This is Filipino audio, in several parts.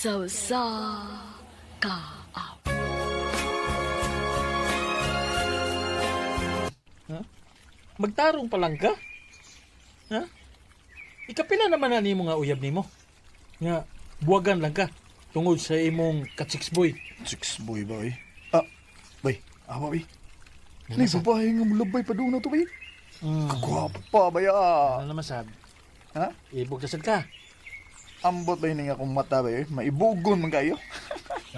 Sausa ka. Ha? Magtarong pa lang ka? Ha? Ikapila naman na nimo nga uyab nimo. Nga buwagan lang ka tungod sa imong ka-6 boy. Six boy ba, eh? Ah, bay, awa, bay. Nay, babae nga mulabay pa doon na to, bay. Kagwapa, bay, ah. Ano naman sabi? Ha? Ibog dasad ka. Ambot ba yun nga akong mata, bay, eh? Maibugon man kayo.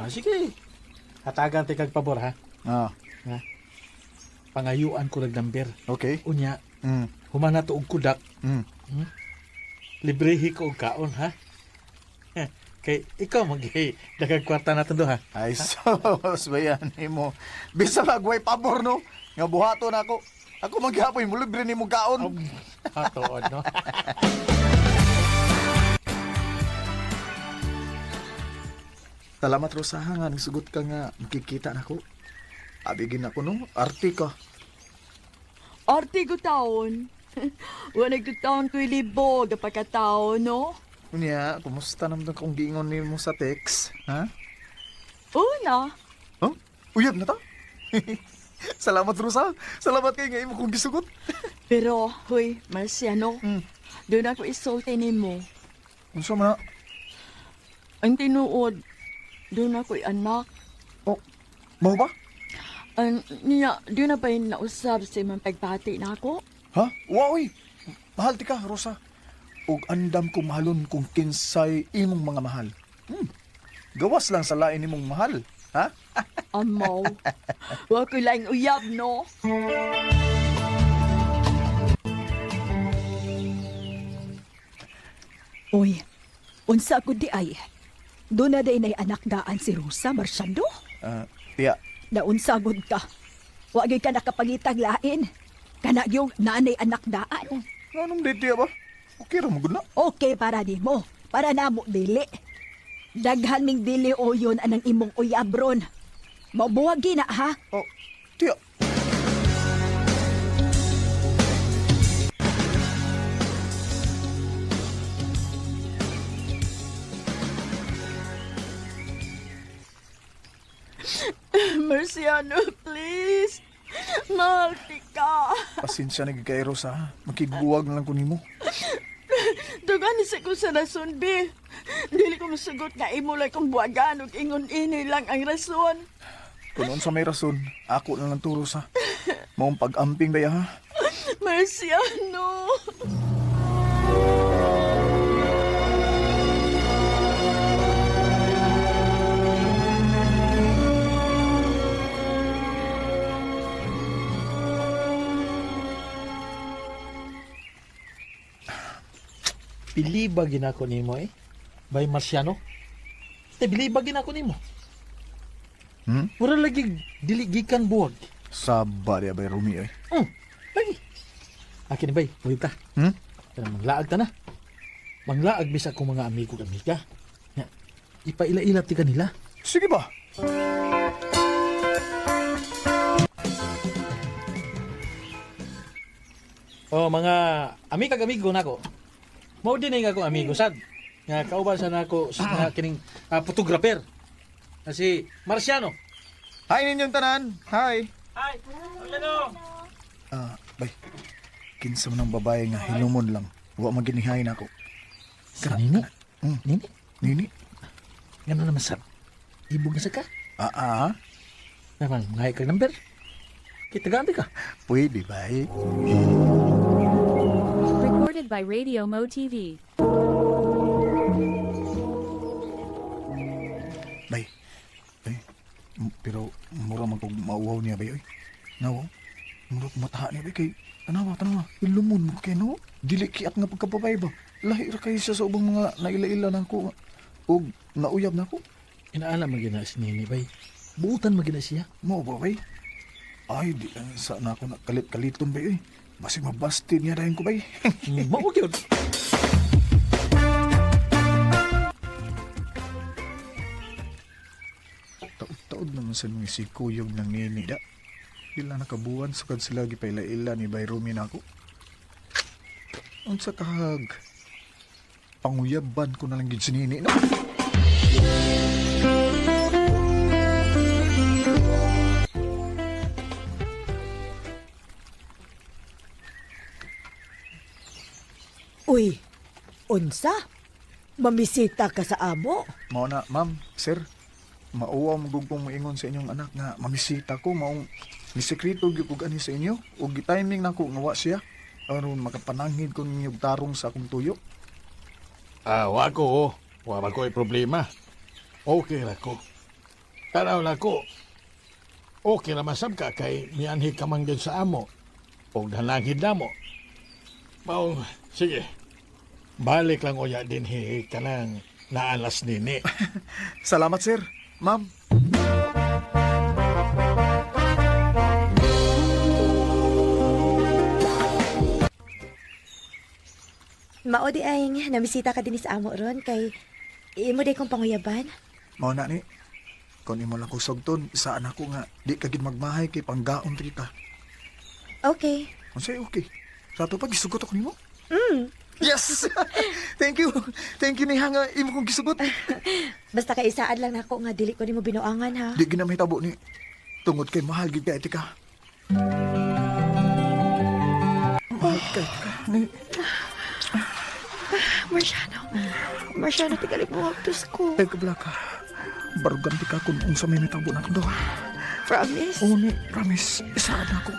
Sige. Hatagan ti kag pabor ha. Ah, Ha? Pangayuan ko lang number. okay. Unya, Mm, humana to og kudak. mm. Librehi ko og kaon ha. Heh, kay ikaw magi dagag kwarta natin do ha. Ay, sos, bayan mo. Bisa magway pabor, no? Nga buhato na ako. Ako maghapoy, mulibre ni mo kaon. Hatood no. Salamat, Rosa, nga. Nagsugot ka nga. Makikita na ko. Abigin ako, no? Arte ka. Arte ko taon. Wala nagtutaon ko'y libo, gapagkataon, no? Unya, kumusta naman kung gingon ni mo sa text? Ha? Una, Huh? Uyab na ta? Salamat, Rosa. Salamat kayo nga imo kong gisugot. pero, huy, Marciano, Hmm. doon ako isulti ni mo. Unsa man na? Ang tinuod, doon ako anak. Oh, mau ba? Ang niya, doon na ba yung nausap sa imong pagpati na ako? Ha? Waoy! Mahal ti ka, Rosa. Ug andam ko mahalon kung kinsay imong mga mahal. Gawas lang sa lain imong mahal. Ha? Amaw, wala ko lang uyab, no? Uy, unsa ko di ay? Doon na day nay anak daan si Rosa Marciano? Tiya. Naunsa gud ka? Wagi ka nakapangitag lain. Kana yung nanay anak daan. Anong di tiya ba? Okay ra mo gud na. Okay para di mo. Para na mo dili. Daghan ming dili o yun anang imong uyabron. Mabuwagi na ha? Oh, tiya. Marciano, please. Mahal ka. Pasensya na gid kay Rosa. Makiguwag na lang ko nimo. Dugan ni sa ko sa rason, B. Dili ko masugot nga imo lang kung buwagan ug ingon ini lang ang rason. Kung sa may rason, ako na lang to, Rosa. Maong pag-amping ba ya, ha? Marciano. Biliba ginako nimo eh. Bay Marciano. Biliba ginako nimo. Mura lagi dili gikan buwag. Saba diya ba, Rumi, eh? Lagi. Akin ni bay, muhib ta. Kaya manglaag ta na. Manglaag bisa kong mga amigo amiga. Ya, ipaila-ila ti kanila. Sige ba? Oh, mga amigo nako. Mao din nga akong amigo sad. Nga kauban sa nako sa kining photographer. Na si Marciano. Hi ninyong tanan. Hi. Hi, Marciano. Bay. Kinsa man ang babae nga hinumon lang. Wa maginihay na ako. Si Nini. Nini. Nini? Ngano naman sad. Ibog na sa ka. Naman, mga kag number. Kita ganti ka. Pwede ba, eh? Recorded by Radio Mo TV. Bay. Bay. Pero mura man kong mauwaw niya, bay, oy. Nawaw. Mura kong mataha niya, bay, kay tanawa. Ilumon mo kay no? Dili kiat nga pagkapabay ba? Lahi ra kayo siya sa ubang mga naila-ila na ko. O nauyab na ko. Inaalam magina si Nini bay. Buutan magina siya. Mo ba, bay? Ay, di lang sa na ako nakalit-kaliton, bay, oy. Basi mabasted niya dahil ko, bay. Mao gyud. Taod naman sa mga si Kuyog ng Nini, da. Dila nakabuwan sa sila gipaila-ila ni Bay Rumi na ako. Ang sa kahag, panguyaban ko na lang gid si Nini, no? Uy, unsa? Mamisita ka sa amo? Mao na, ma'am, sir. Mauwa mo gugong moingon sa inyong anak nga mamisita ko maong misekreto gyud kog ani sa inyo ug gitiming nako nga wa siya aron makapananghid ko ninyo tarong sa akong tuyo. Wa ko. Wa ko problema. Okay ra ko. Tanaw na ko. Okay ra masab ka kay mianhi ka man gyud sa amo. Og nananghid na mo. Mao, sige. Balik lang uya din ka nang naalas nini. Salamat, sir. Ma'am. Mao di ay namisita ka din sa amo ron kay imo di kong panguyaban. Mao na ni. Kung imo lang ko sugton, isa anak ko nga di ka gid magmahay kay panggaon kita. Okay. Unsay okay? Sa to pa gisugot ako nimo? Mm. Yes! Thank you. Thank you ni nga imo kong gisugot. Basta kay isaan lang nako nga dili ko nimo binuangan ha. Di ginamay tabo ni. Tungod kay mahal gid ka etika. Mahal kay ni. Marciano, tigalig mo haptos ko. Ay kabla ka. Barugan di ka kung unsa may tabo na ko do. Promise? Oo ni, promise. Isa na ako.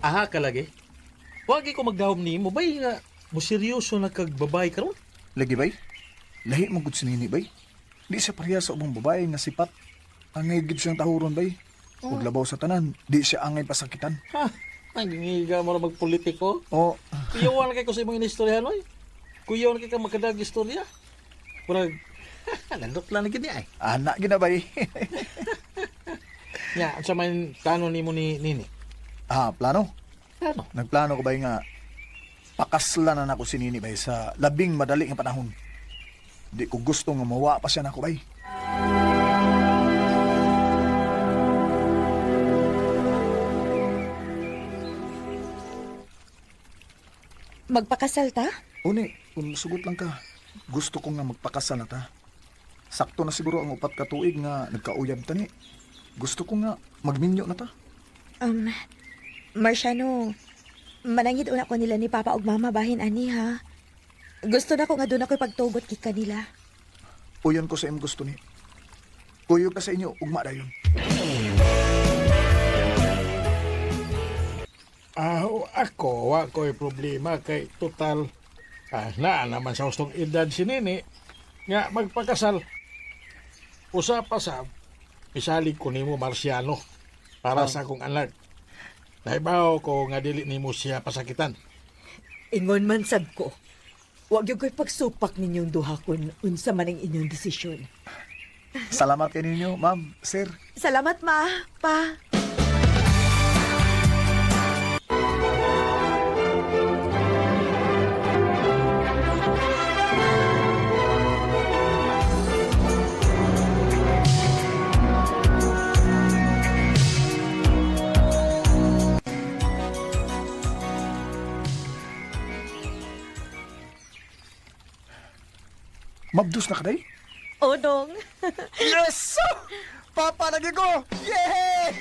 Aha ka lagi. Wagi ko magdahom nimo bay nga mo seryoso na kagbabay karon. Lagi bay? Lahi mo gud sinini bay? Di siya pareha sa ubang babae nga sipat. Angay gid siyang tahuron bay. Ug labaw sa tanan, di siya angay pasakitan. Ha, nangingiga mo na magpolitiko. O, Kuyawan kay ko sa imong inistorya noy. Kuyawan kay ka magkadag istorya. Murag landot lang gid ay. anak gid na bay. Nya, sa man plano nimo ni nini. Plano? Ano? Nagplano ko bay nga pakaslan na nako si Nini bay sa labing madali nga panahon. Di ko gusto nga mawa pa siya nako bay. Magpakasal ta? Uni, kung sugot lang ka, gusto ko nga magpakasal na ta. Sakto na siguro ang 4 ka tuig nga nagkauyab ta ni. Gusto ko nga magminyo na ta. Marciano, manangid una ko nila ni Papa ug Mama bahin ani ha. Gusto na ko nga doon ako pagtugot kay kanila. Uyon ko sa imong gusto ni. Kuyo ka sa inyo, ugma dayon. Ako, wa ko'y problema kay total na naman sa hustong edad si Nini nga magpakasal. Usa pa sa pisali ko nimo Marciano para sa akong anak. Nahibaw ko nga dili nimo siya pasakitan. Ingon man sad ko. Huwag yung ko'y pagsupak ninyong duha kung unsa man ang inyong desisyon. Salamat kay ninyo, ma'am, sir. Salamat ma, pa. Mabdus na ka day? Odong. Yes! Papa, lagi ko! Yay!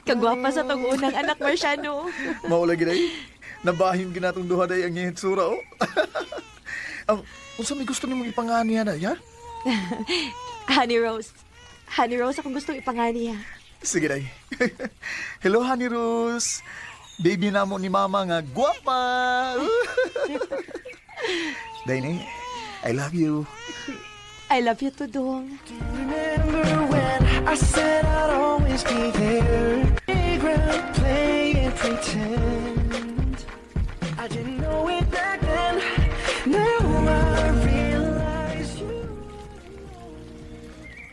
Kagwapa sa tong unang anak, Marciano. Maula giday. Nabahim ginatong duha day ang ngitsura oh. Unsa may gusto nimong ipangani na, ya? Honey Rose. Honey Rose, akong gustong ipangani ha. Sige day. Hello, Honey Rose. baby na mo ni mama nga guwapa. Dayne, I love you. I love you too, Dong. Remember when I said I'd always be there? Playground, play and pretend. I didn't know it back then. Now I realize you.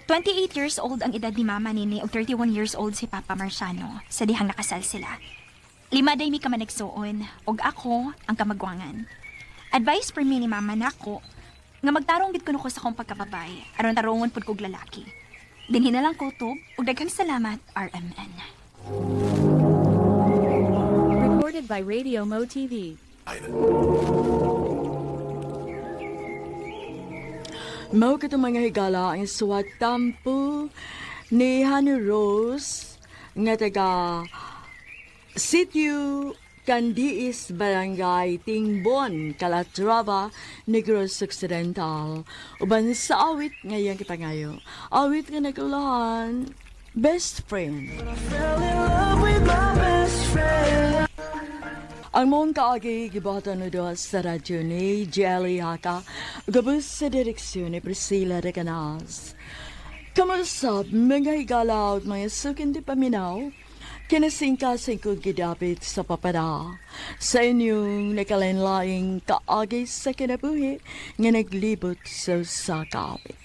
28 years old ang edad ni Mama Nini ug 31 years old si Papa Marciano sa dihang nakasal sila. 5 day mi ka man nagsuon ug ako ang kamagwangan. Advice per mi ni Mama nako nga magtarong gid kuno ko sa akong pagkababay aron tarongon pud kog lalaki. Dinhi na lang ko tub ug daghang salamat RMN. Recorded by Radio Mo TV. Mao ka mga higala ang suwat tampo ni Honey Rose nga taga Sitio Candiis Barangay Tingbon, Calatrava, Negros Occidental. Uban sa awit ngayang kipangayo. Awit nga nagulahan, best friend. Fell in love with my best friend. Ang mong kaagi gibatan no do sa radyo ni Jelly Haka, gabos sa direksyon ni Priscilla Recanas. Kamusta mga higala at mga sukin di paminaw, kinasingkasing ko gidapit sa papada sa inyong nakalinlaing kaagi sa kinabuhi nga naglibot sa sakawit.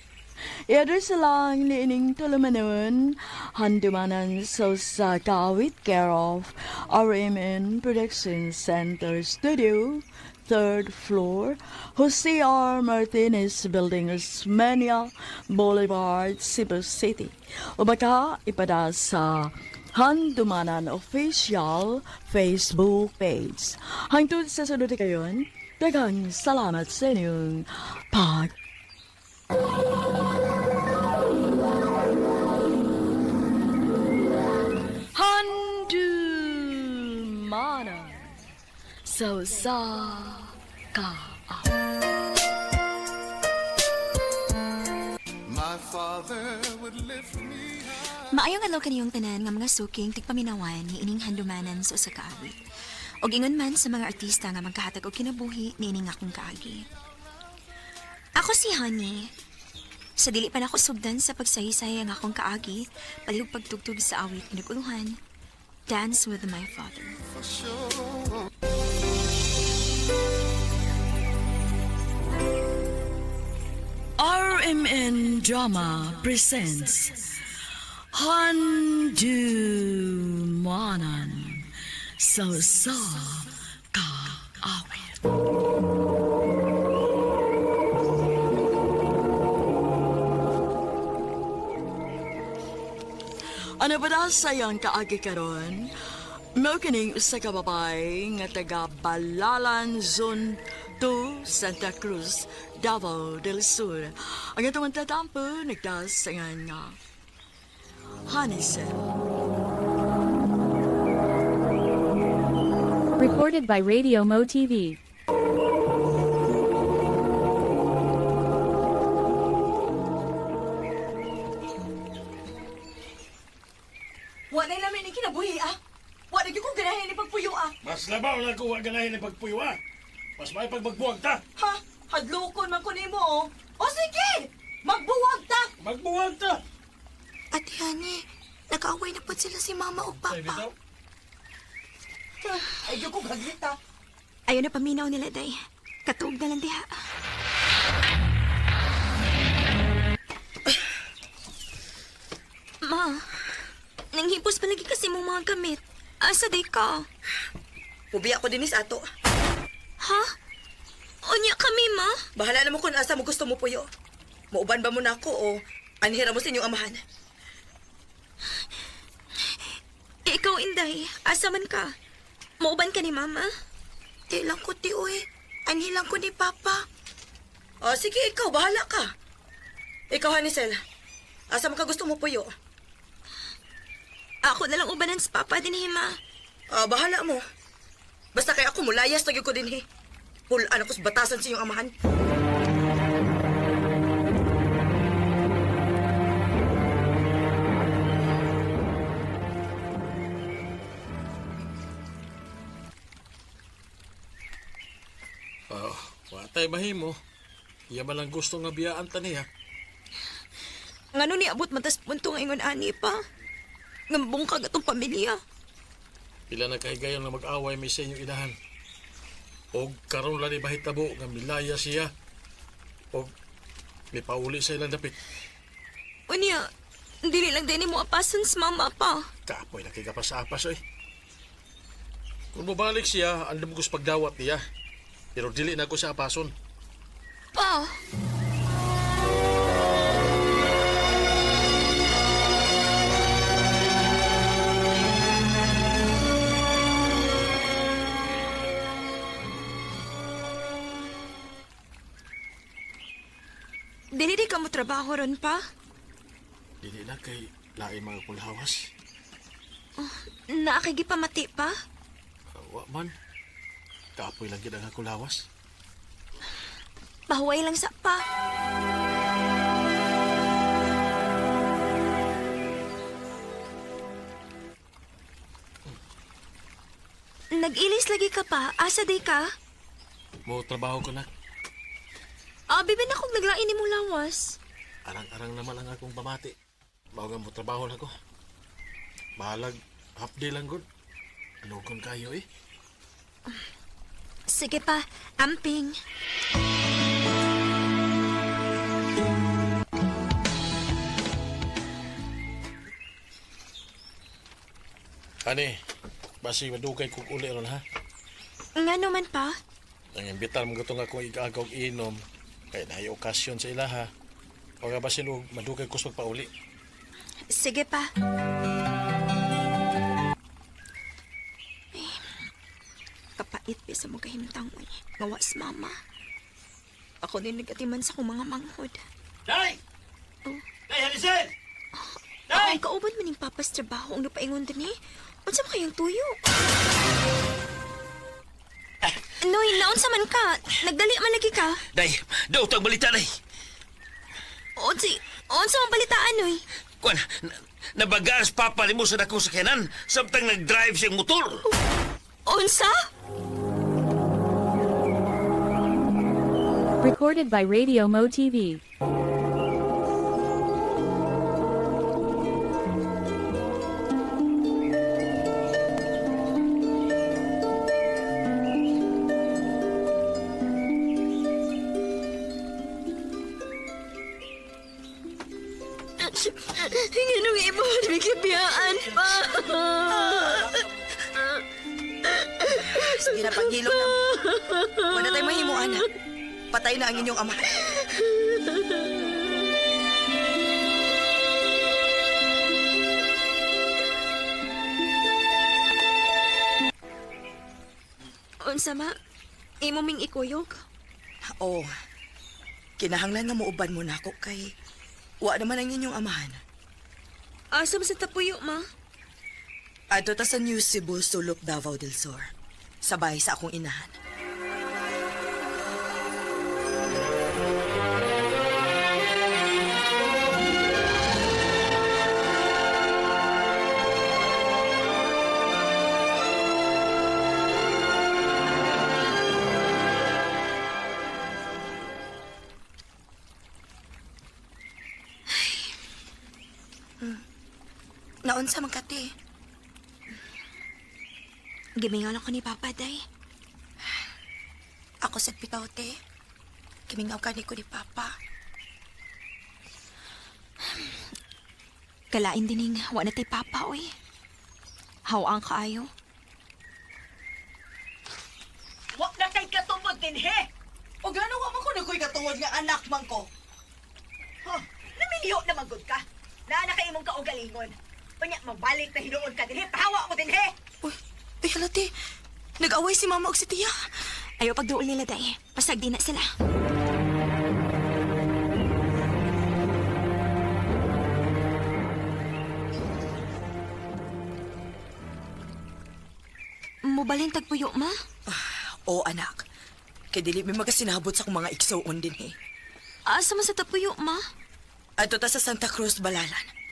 I-address lang ni ining tulumanon, handumanan sa kawit care of RMN Production Center Studio, 3rd floor, Jose R. Martinez Building, Osmeña Boulevard, Cebu City. O baka ipada sa Handumanan Official Facebook page. Hangtod sa sunod kayon, daghang salamat sa inyong pag Handumana so sa ka. My father would lift me high. Maayong adlaw kaniyong tanan nga mga suking tigpaminawan ni ining handumanan sa usa ka awit. Og ingon man sa mga artista nga magkahatag og kinabuhi ni ining akong kaagi. Ako si Honey. Sa dili pa nako sugdan sa pagsahisay ang akong kaagi, palihog pagtugtog sa awit pinaguluhan. Dance with my father. RMN Drama presents Handumanan so sa ka awit. Ano ba daw sayang kaagi karon? Mao kining usa ka babay nga taga Balalan Zone 2, Santa Cruz, Davao del Sur. Ang atong tatampo nagdasangan nga Hanisel. Recorded by Radio Mo TV. Wa na namin ni kinabuhi, ah. Wa na gyud ko ganahin ni pagpuyo, ah. Mas labaw na ko wa ganahin ng pagpuywa. Mas may pagbuwag ta. Ha? Hadlokon man ko nimo, oh. O sige! Magbuwag ta! Magbuwag ta. Ate Honey, nag-away na po sila si Mama o Ay, bitaw. Ay, gyud ko gaglit, ah. Ayaw na paminaw nila, day. Katuog na lang diha. Ma, nanghipos pa lagi kasi mong mga gamit. Asa day ka? Pubi ako dinis ato. Ha? Unya kami, ma? Bahala na mo kung asa mo gusto mo puyo. Mauban ba mo na ako o anhira mo sa inyong amahan? Ikaw, Inday, asa man ka? Mauban ka ni Mama? Di lang ko, oy. Anhilang ko ni Papa. O sige, ikaw, bahala ka. Ikaw, Hanisel, asa mo ka gusto mo puyo? Ako na lang ubanan sa Papa din, Ma. Bahala mo. Basta kay ako mulayas nagyo ko din he. Pulaan ako sa batasan sa iyong amahan. tay mahimo. Iya man lang gusto nga biyaan ta niya. Ngano ni abot matas punto nga ingon ani pa? Ngambong kag atong pamilya. Pila na kahigayon nga mag-away may sa inyong inahan. Og karon lang ni bahitabo nga milaya siya. Og may pauli sa ilang dapit. Unya, dili lang din mo apasan sa mama pa. Kapoy na kay kapas-apas oy. Kung mabalik siya, andam ko sa pagdawat niya. Pero dili na ko sa apason. Pa! Dili di ka mo trabaho ron pa? Dili na kay lain mga kulhawas. Naakigi pamati pa? Wa man. Kapoy lang gid ang kulhawas. Pahuway lang sa pa. Nag-ilis lagi ka pa? Asa day ka? Mo trabaho ko na. Bibin akong naglain ni mong lawas. Arang-arang naman ang akong pamati. Bago mo trabaho na ko. Bahalag, half day lang gud. Anugon kayo eh. Sige pa, amping. Ani, basi madugay kong uli ron ha. Nga naman pa? Ang imbitar mo gatong akong igagaw inom. Kaya na okasyon sa ila ha. O nga basin og madugay ko sa pauli. Sige pa. Kapait pa sa mga himtang mo. Ngawas mama. Ako din nagatiman sa kong mga manghod. Day! Oh. Day, halisin! Ako ang kauban maning papas trabaho ang napaingon din eh. Unsa ba kayang tuyo? Noy, naunsa man ka? Nagdali man lagi ka? Day, daw tag balita, day. Unsa man balitaan, Noy? Kuan, nabagas papa ni mo sa dakong sakyanan, samtang nag-drive siyang motor. Unsa? Recorded by Radio Mo TV. Nganong ibo bigibiyaan pa. Sige na, paghilom na. Wala tayo mahimo, anak. Patay na ang inyong ama. Unsa ma? Imo ming ikuyog? Oo. Kinahanglan nga muuban mo na ako kay... Wa naman ang inyong amahan. Asa ba sa tapuyo, ma? Ato ta sa New Cebu, Sulok, Davao del Sur. Sabay sa akong inahan. Naunsa man kati? Gimingaw ako ni Papa, day. Ako sa pitaw, te. Gimingaw ka ni ko ni Papa. Kalain dining wa na tay Papa, oy. Hawang kaayo. Wa na kay katungod din, he! O gano'n wa man ko na ko'y katungod nga anak man ko? Huh, namilyo na magod ka. Naana kay imong kaugalingon. Panya, mabalik na hinuon ka din, he! Pahawa ko din, he! Uy, halati. Nag-away si Mama og si Tia. Ayaw pagduol nila, day. Pasag di na sila. Mubalin tagpuyo, ma? Oo, anak. Kay dili may magasinabot sa akong mga igsoon din, he. Asa man sa tapuyo, ma? Ato ta sa Santa Cruz, Balalan.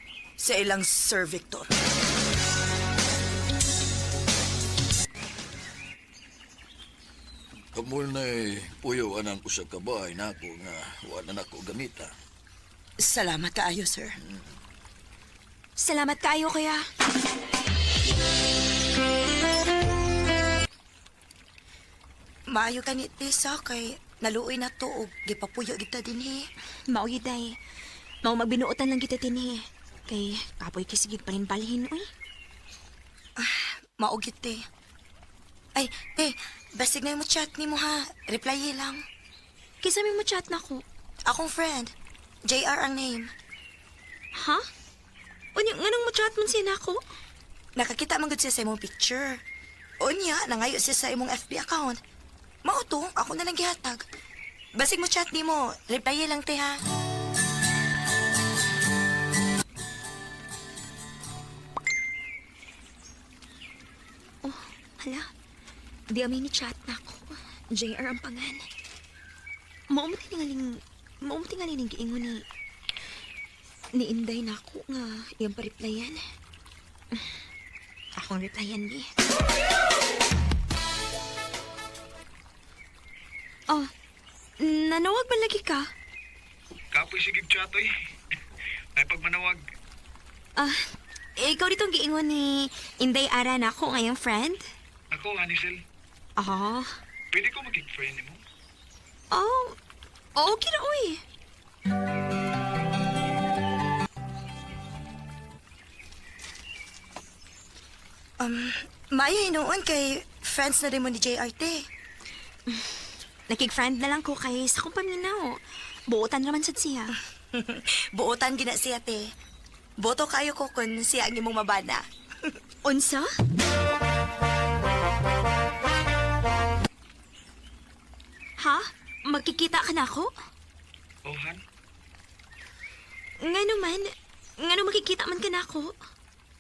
Sa ilang Sir Victor. Kamul na puyo anang usa ka bahay na ako nga wala na ako gamita. Salamat kaayo, sir. Salamat kayo kaya. Maayo ka ni Tessa kay naluoy na to og gipapuyo kita dinhi. Mao day. Mao magbinuotan lang kita tinhi. Kay kapoy kisigig palinbalhin uy. Mao gid te. Ay, te, basig na mo chat ni mo ha. Reply lang. Kisa may mo chat na ko. Akong friend. JR ang name. Ha? Unya nga nang mo chat man siya nako? Nakakita man gud siya sa imong picture. Unya, nangayo siya sa imong FB account. Mao to, ako na lang gihatag. Basig mo chat ni mo, reply lang te ha. Oh, hala. Di amin ni chat na ko. JR ang pangan. Mao mo tingaling giingon ni Inday na ako nga iyang pa-replyan. Akong replyan ni. Oh, nanawag ba lagi ka? Kapoy sigig chatoy. Ay pagmanawag. Ikaw ditong giingon ni Inday Ara na ako ngayong friend? Ako, Hanisel. Ah, Pwede ko magig-friend mo? okay na uy. Maayo hinuon kay friends na rin mo ni JRT. Nakig-friend na lang ko kay sa kong paminaw. Buotan naman sad siya. Buotan gina siya te. Boto kayo ko kung siya ang imong mabana. Unsa? Ha? Magkikita ka na ako? Oh, Han? Nga naman, makikita man ka na ako?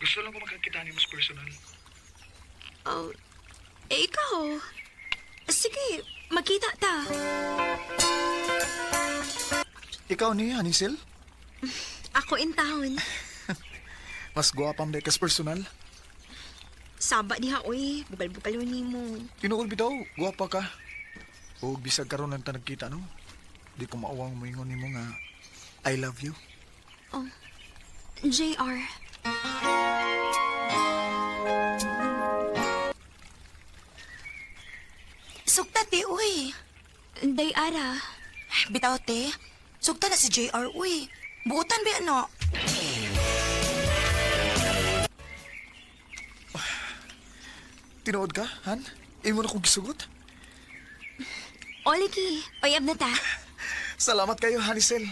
Gusto lang ko makakita ni mas personal. Oh, ikaw? Sige, magkita ta. Ikaw ni Hanisel? Ako in town. Mas guwapang dekas personal. Saba diha, uy. Bukal-bukal ni mo. Tinuol bitaw, guwapa ka. O bisag karon lang ta nagkita no. Di ko maawang moingon nimo nga I love you. Oh, JR. Sugta te, uy. Day Ara. Bitaw te. Sugta na si JR, uy. Buotan ba ano? Tinuod ka, Han? Imo na kong gisugot? Oligi, oyab na ta. Salamat kayo, Hanisel.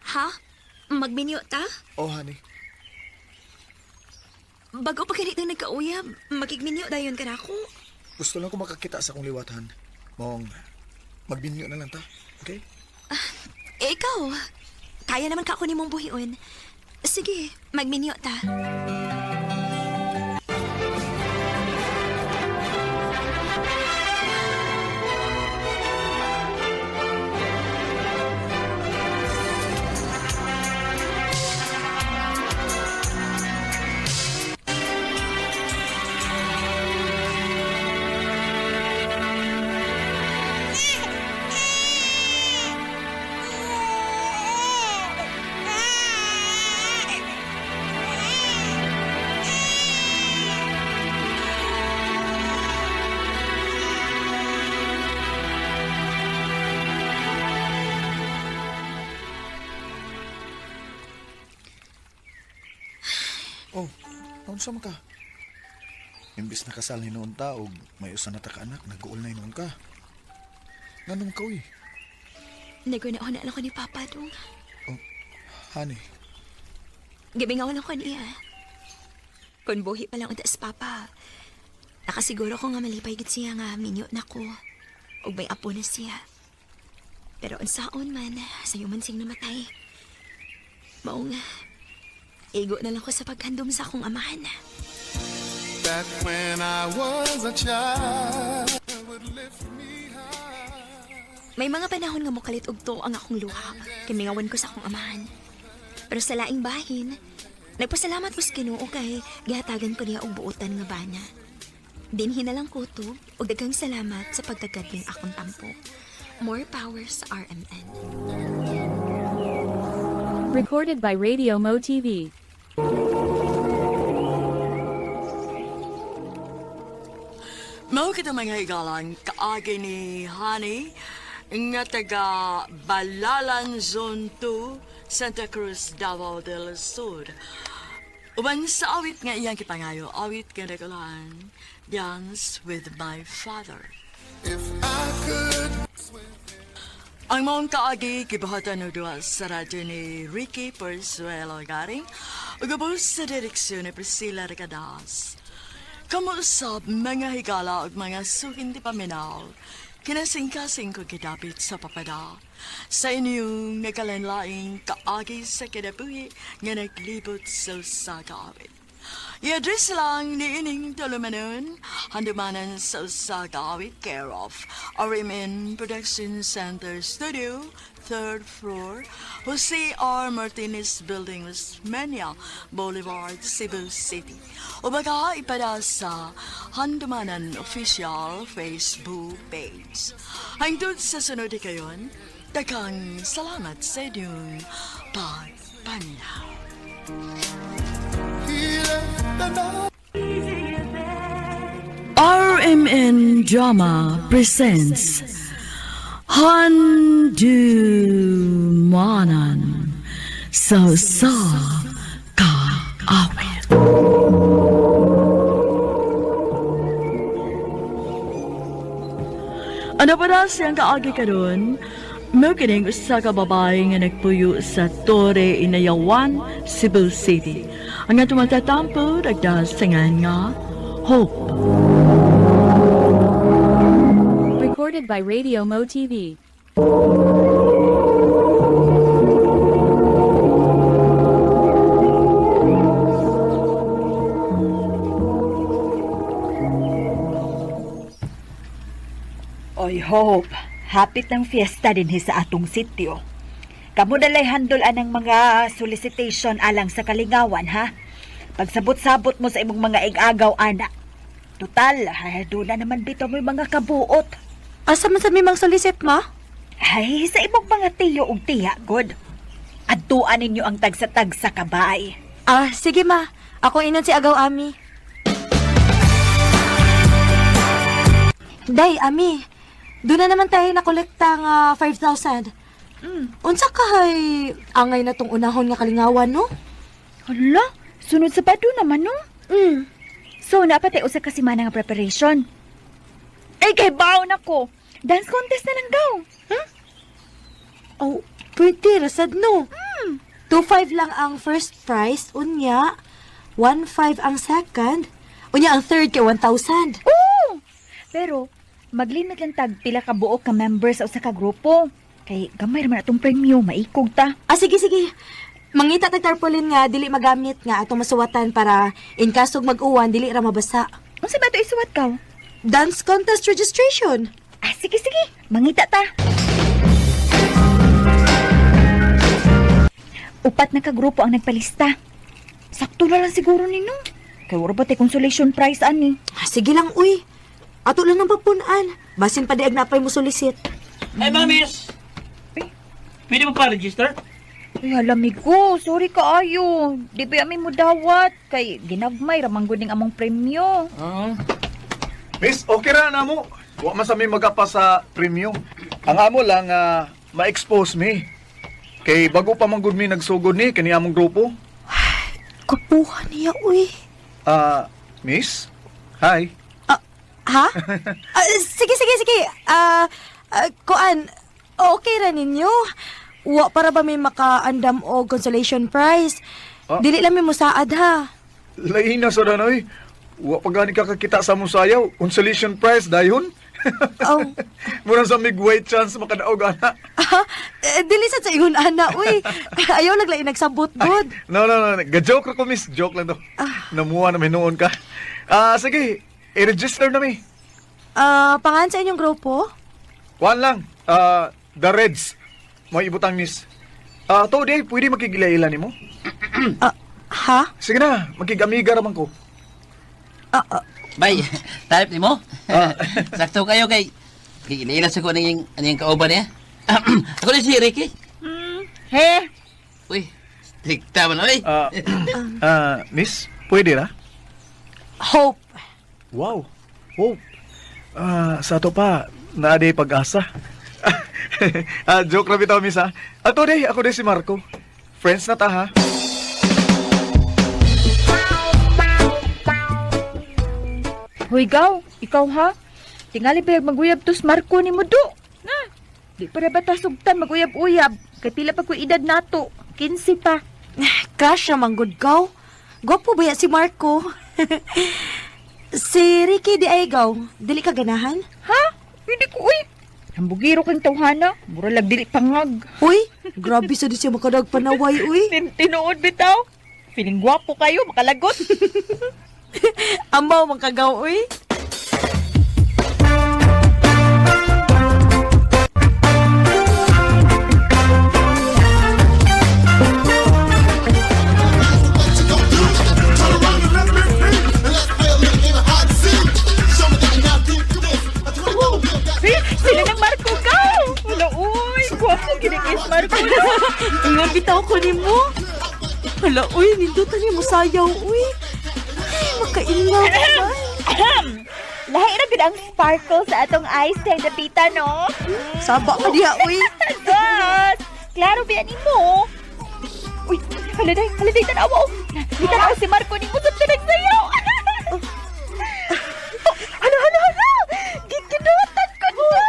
Ha? Magminyo ta? Oh, honey. Bago pa ganito nagkauyab, magigminyo dayon ka na ako. Gusto lang ko makakita sa akong liwatan. Mong, magbinyo na lang ta, okay? Ikaw, kaya naman ka ako ni mong buhion. Sige, magminyo ta. Oh, naunsa man ka? Imbis na kasal ni noon ta og may usa na ta ka anak, nag-uol na noon ka. Nganong ka, uy? Naguna-una lang ko ni Papa dong. Oh, honey. Gibingawan ako niya. Kung buhi pa lang unta sa Papa, nakasiguro ko nga malipay gid siya nga minyo na ko. Og may apo na siya. Pero unsaon man, sayo man sing namatay. Mao nga, igo na lang ko sa paghandom sa akong amahan. Back when I was a child, it would lift me high. May mga panahon nga mokalit og to ang akong luha, kay mingawan ko sa akong amahan. Pero sa laing bahin, Nagpasalamat ko sa Ginoo kay gihatagan ko niya og buotan nga bana. Dinhi na lang kutob og daghang salamat sa pagtagadling akong tampo. More power sa RMN. Recorded by Radio Mo TV. Mao kita mga higalan, kaagi ni Honey, nga taga Balalan Zone 2, Santa Cruz, Davao del Sur. Uban sa awit nga iyang kipangayo, awit nga nagalan, Dance with My Father. Ang mong kaagi, kibuhatan na duwa sa radyo ni Ricky Persuelo Garing, ugabos sa direksyon ni Priscilla Recadas. Kamusap mga higala ug mga sukin di paminaw, kinasingkasing ko kidapit sa papada. Sa inyong nakalanlaing kaagi sa kinabuhi nga naglibot sa kaawit. I-address lang ni ining tulumanon, handumanan sa kaawit care of RMN Production Center Studio, 3rd floor, Jose R. Martinez Building, Lusmania Boulevard, Cebu City. O baka ipada sa Handumanan Official Facebook page. Hangtod sa sunod kayon, daghang salamat sa inyong pagpaminaw. RMN Drama presents Handumanan sa kaawit. Ano para siyang kaagi karon? May kining usa ka babae nga nagpuyo sa Torre Inayawan, Cebu City. Ang atong magtatampo, nagdasangan nga Hope. Recorded by Radio Mo TV. Oy, Hope. Hapit ng fiesta din sa atong sityo. Kamu dalay handol anang mga solicitation alang sa kalingawan, ha? Pagsabot-sabot mo sa imong mga igagaw, ana. Total, doon na naman bito mo mga kabuot. Asa man sa mimang solicit, ma? Ay, sa imong mga tiyo ug tiya, God. Adtuan ninyo ang tagsa-tagsa kabay. Ah, sige ma. Ako inon si Agaw Ami. Day, Ami. Doon na naman tayo nakolekta nga 5,000. Unsa kahay angay na tong unahon nga kalingawan, no? Hala, sunod sa pado naman, no? So, napatay usa ka simana nga preparation. Ay, kay baon ako. Dance contest na lang daw. Oh, pwede, rasad, no? 2,500 lang ang first prize, unya. 1,500 ang second. Unya, ang third kay 1,000. Oo! Pero, maglimit lang tag pila ka buok ka members sa usa ka grupo. Kay gamay raman atong premyo, maikog ta. Ah, sige, sige. Mangita tag tarpaulin nga, dili magamit nga atong masuwatan para in kasog mag-uwan, dili ra mabasa. Unsa ba ito isuwat ka? Dance contest registration. Ah, sige, sige. Mangita ta. Upat na ka grupo ang nagpalista. Sakto na lang siguro ninyo. Kay wala ba tayo consolation prize, ani? Ah, sige lang, uy. Ato lang ng papunan. Basin pa diag napay mo solicit. Ay, mamis! Pwede mo pa register? Ay, alamig ko. Sorry kaayo. Di ba amin mo dawat? Kay ginagmay ramang guning among premyo. Miss, okay ra na mo. Wa man sa mi magapa sa premium. Ang amo lang ma-expose mi. Kay bago pa man gud mi nagsugod ni kani among grupo. Kapuhan niya, uy. Miss? Hi. Ha? Sige, sige, sige. Kuan, okay ra ninyo. Wa para ba may makaandam o consolation prize? Dili lang may musaad, ha? Lain na sa danoy. Wa pa gani ka kakita sa musayaw. Consolation prize dayon. Oh. Murang sa mig-white chance makadaog ana. Dili sa ingon, ana, uy. Ayaw naglain nagsabot, God. No. Ga-joke ra ko, miss. Joke lang to. Namuha na minuon ka. Sige. I-register na mi. Pangan sa inyong grupo? Kuan lang. The Reds. May ibutang, miss. Today, pwede makigilailan ni mo? Ha? Ha? Sige na, magkigamiga raman ko. Bay, tarip ni mo? Sakto kayo kay iniilas ako ng kauban niya. Ako na si Ricky. He, Uy, strikta man oy. Miss, pwede na? Hope. Wow. Hope. Sa to pa, naaday pag-asa. Joke lang bitaw, miss ha. Ako de si Marco. Friends na ta ha. Hoy gaw, ikaw ha? Tingali pa maguyab tos Marco ni mo do. Na, di para ba tasugtan maguyab-uyab? Kay pila pa ko edad nato, 15 pa. Crush naman good gaw. Gwapo ba yan si Marco? Si Ricky di ay gaw. Dili ka ganahan? Ha? Hindi ko uy. Hambugiro kang tawhana, mura lag dili pangag. Uy, grabe sa di siya makadag panaway, uy. Tinuod bitaw. Feeling gwapo kayo, makalagot. Amaw mang kagaw, uy. Sila ng Marco ka! Wala, uy! Gwapo, ginikis Marco na! Ingon bitaw ko ni mo. Hala, uy, nindutan niyo mo sayaw, uy. Ay, makaingaw naman. Lahi na gud ang sparkle sa atong eyes kay Dapita, no? Saba ka diha, uy. Gas! Klaro ba yan mo? Uy, haladay, tanawa. Di tanawa si Marco ni mo sa pinagsayaw. Ano? Gikinutan ko na!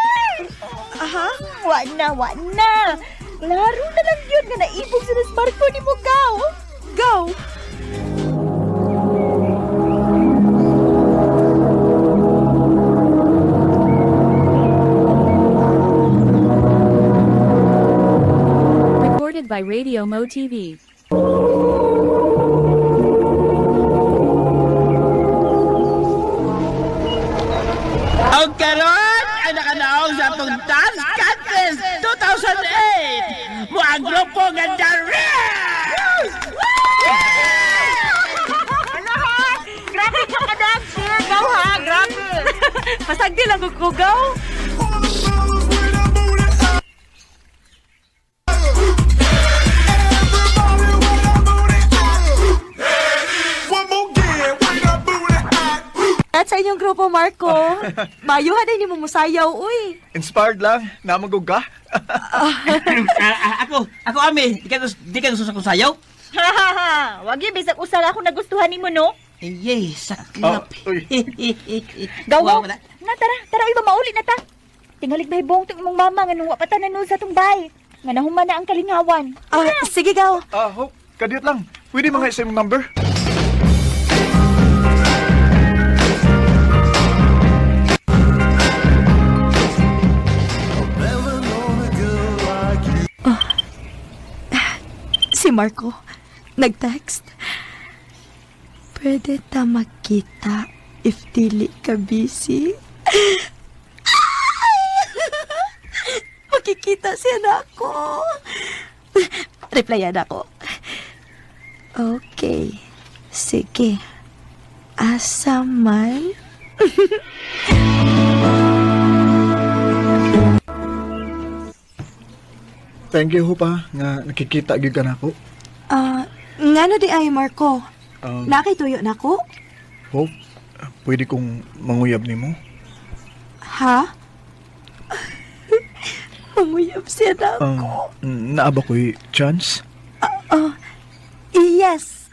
Aha? Wa na. Klaro na lang yun nga naibog sa Marco ni mo, gaw. Gaw. Recorded by Radio Mo TV. Ang karon ay nakanaong sa atong Dance Contest 2008. Mo ang grupo nga The Reds! Grabe ka ka dancer, gaw ha, grabe. Pasagdi lang ko, gaw. At sa inyong grupo, Marco. Mayuhan din mo musayaw, uy. Inspired lang, namagog ka. Ako ami, di ka gusto sa kusayaw? Ha. Wag yung bisag usal ako nagustuhan nimo, no? Yay, saklap. uy. Gawa. Wala. Na, tara, iba mauli na ta. Tingalig may bong tong imong mama nga nung wapatanan sa tong bay. Nga nahuman na ang kalingawan. Sige, gaw. Hope, kadiyot lang. Pwede mga isa yung number? Si Marco, nag-text. Pwede ta magkita if dili ka busy. Makikita siya na ako. Replyan ako. Okay. Sige. Asa man? Thank you, Hope ha, nga nakikita gyud ka nako. Nga na di ay, Marco. Um, Nakituyo na ko? Hope, pwede kong manguyab nimo. Ha? Manguyab siya na ako. Naaba ko'y chance? Yes.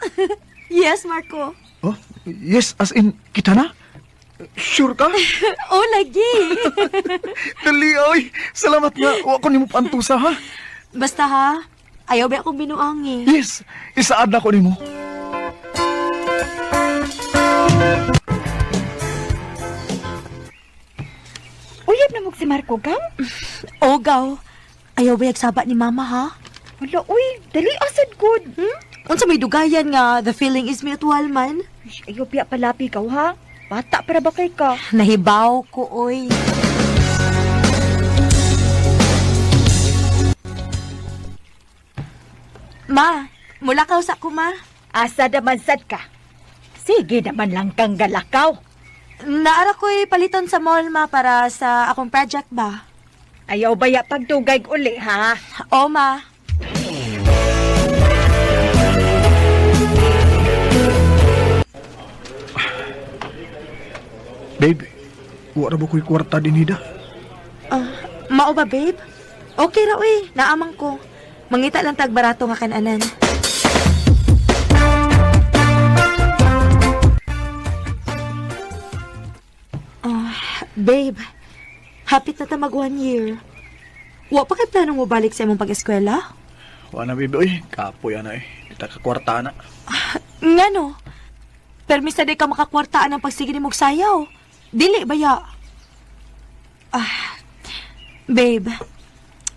Yes, Marco. Oh, yes, as in, kita na? Sure ka? Oh, lagi. Dali, oy. Salamat nga. Wa ko nimo pantusa, ha? Basta ha, ayaw ba akong binuangi. Yes, isaad na ko nimo. Uyab na mo si Marco, gang? O, gaw. Ayaw ba yagsaba ni mama, ha? Wala, uy, dali asad good. Unsa may dugayan nga, the feeling is mutual man. Ayaw piya palapi ka, ha? Bata para ba kay ka? Nahibaw ko, oy. Ma, mula ka sa ko, ma. Asa naman sad ka? Sige naman lang kang galakaw. Naara ko'y paliton sa mall, ma, para sa akong project ba? Ayaw baya pagdugay uli, ha? O, ma. Babe, wala ba ko'y kwarta din hida? Mao ba, babe? Okay ra, uy. Naamang ko. Mangita lang tagbarato nga kananan. Babe, hapit na ta mag 1 year. Wa pa kay plano mo balik sa imong pag-eskwela? Wala na, babe. Uy, kapoy na eh. Di ta kakwarta na. Nga no? Permis na di ka makakwartaan ang pagsige ni mong sayaw. Dili baya. Babe,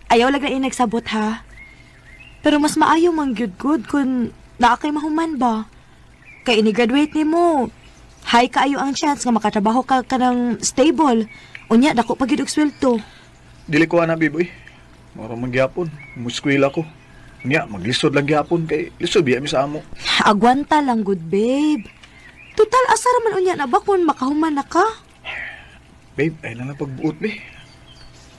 ayaw lang na nagsabot ha. Pero mas maayo mang good kung naa kay mahuman ba. Kay ini-graduate ni mo. High kaayo ang chance nga makatrabaho ka ng stable. Unya, dako pag yun og sweldo. Dili ko na, babe. Uy, marang magyapon. Muskwila ko. Nya, maglisod lang gyapon kay lisod biya mi sa amo. Agwanta lang, good babe. Total, asara man unya na ba kung makahuman na ka? Babe, ay lang pagbuot, be.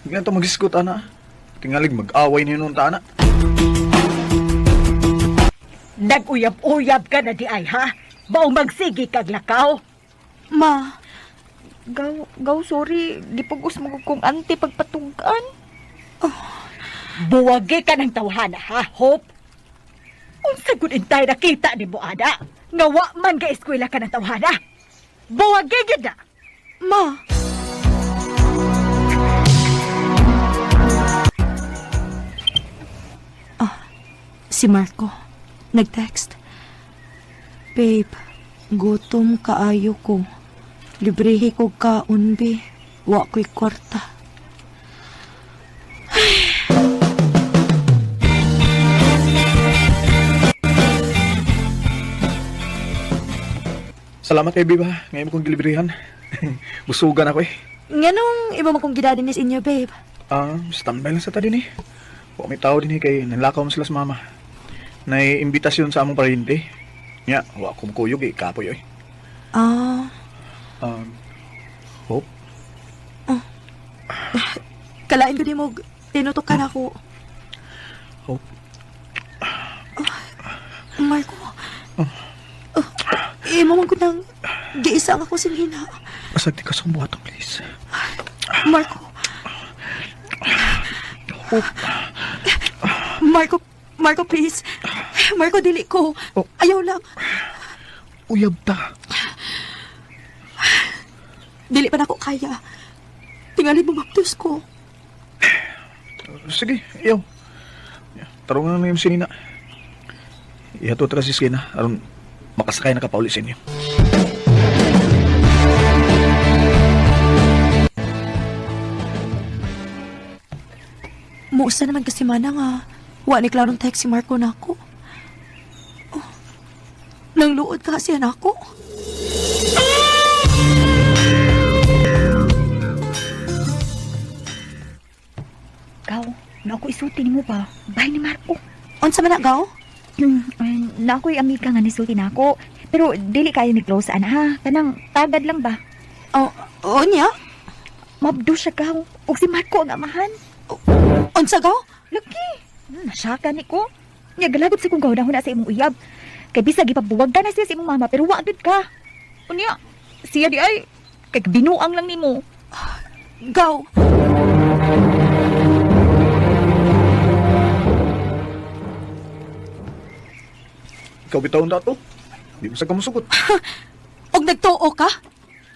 Hindi na ito mag-iskot, ana. Tingalig mag-away niyo nung tana. Nag-uyab-uyab ka na di ay, ha? Baong magsigi kag lakaw. Ma, Gaw, sorry. Di pag-us mo kong anti pagpatugan. Buwagi ka ng tawhana, ha, Hope? Unsa gud intay nakita ni mo, Ada? Ngawa man ka eskwela ka ng tawhana. Buwagi gid na. ma. Si Marco. Nag-text. Babe, gutom kaayo ko. Librehi ko kaon, be. Wa ko'y kwarta. Salamat kay Babe, ha. Ngayon mo kong gilibrihan. Busugan ako eh. Nganong iba mo kong gidadinis inyo, babe? Standby lang sa ta din eh. Huwag may tao din eh kay nanlakaw mo sila sa mama. Nai-imbitasyon sa among parente. Nga, huwag akong kuyog eh, kapoy eh. Hope? Kalain ko di mo tinutukan ako. Hope? Marco. Imo man ko nang giisa nga ko sinhina. Pasagti ka sa buhatang, please. Marco. Hope? Marco, please. Marco, dili ko. Oh. Ayaw lang. Uyab ta. Dili pa na ako kaya. Tingali mo baptos ko. Sige, iyaw. Tarungan na yung sinina. Ihato tara si Skina. Aron makasakay na kapauli sa inyo. Muusa naman kasi mana nga. Wa ni klarong text si Marco na ako. Nang luod ka kasi anak ko. Gaw, na ako isulti mo ba? Bahay ni Marco. Unsa man na, gaw? Na ako'y amiga nga nisulti na ako. Pero dili kayo ni close ana, ha? Kanang tagad lang ba? Oo niya? Mabdo siya, gaw. O si Marco ang amahan. Unsa, gaw? Lagi. Nasyaka ni ko. Nga galagod sa kong gawdahon na sa imong uyab. Kay bisag ipabuwag ka na siya sa imong mama, pero wagad ka. Unya, siya di ay, kay binuang lang nimo. Gaw. Ikaw bitaw na to. Di mo sa kamusugot. Og nagtuo ka?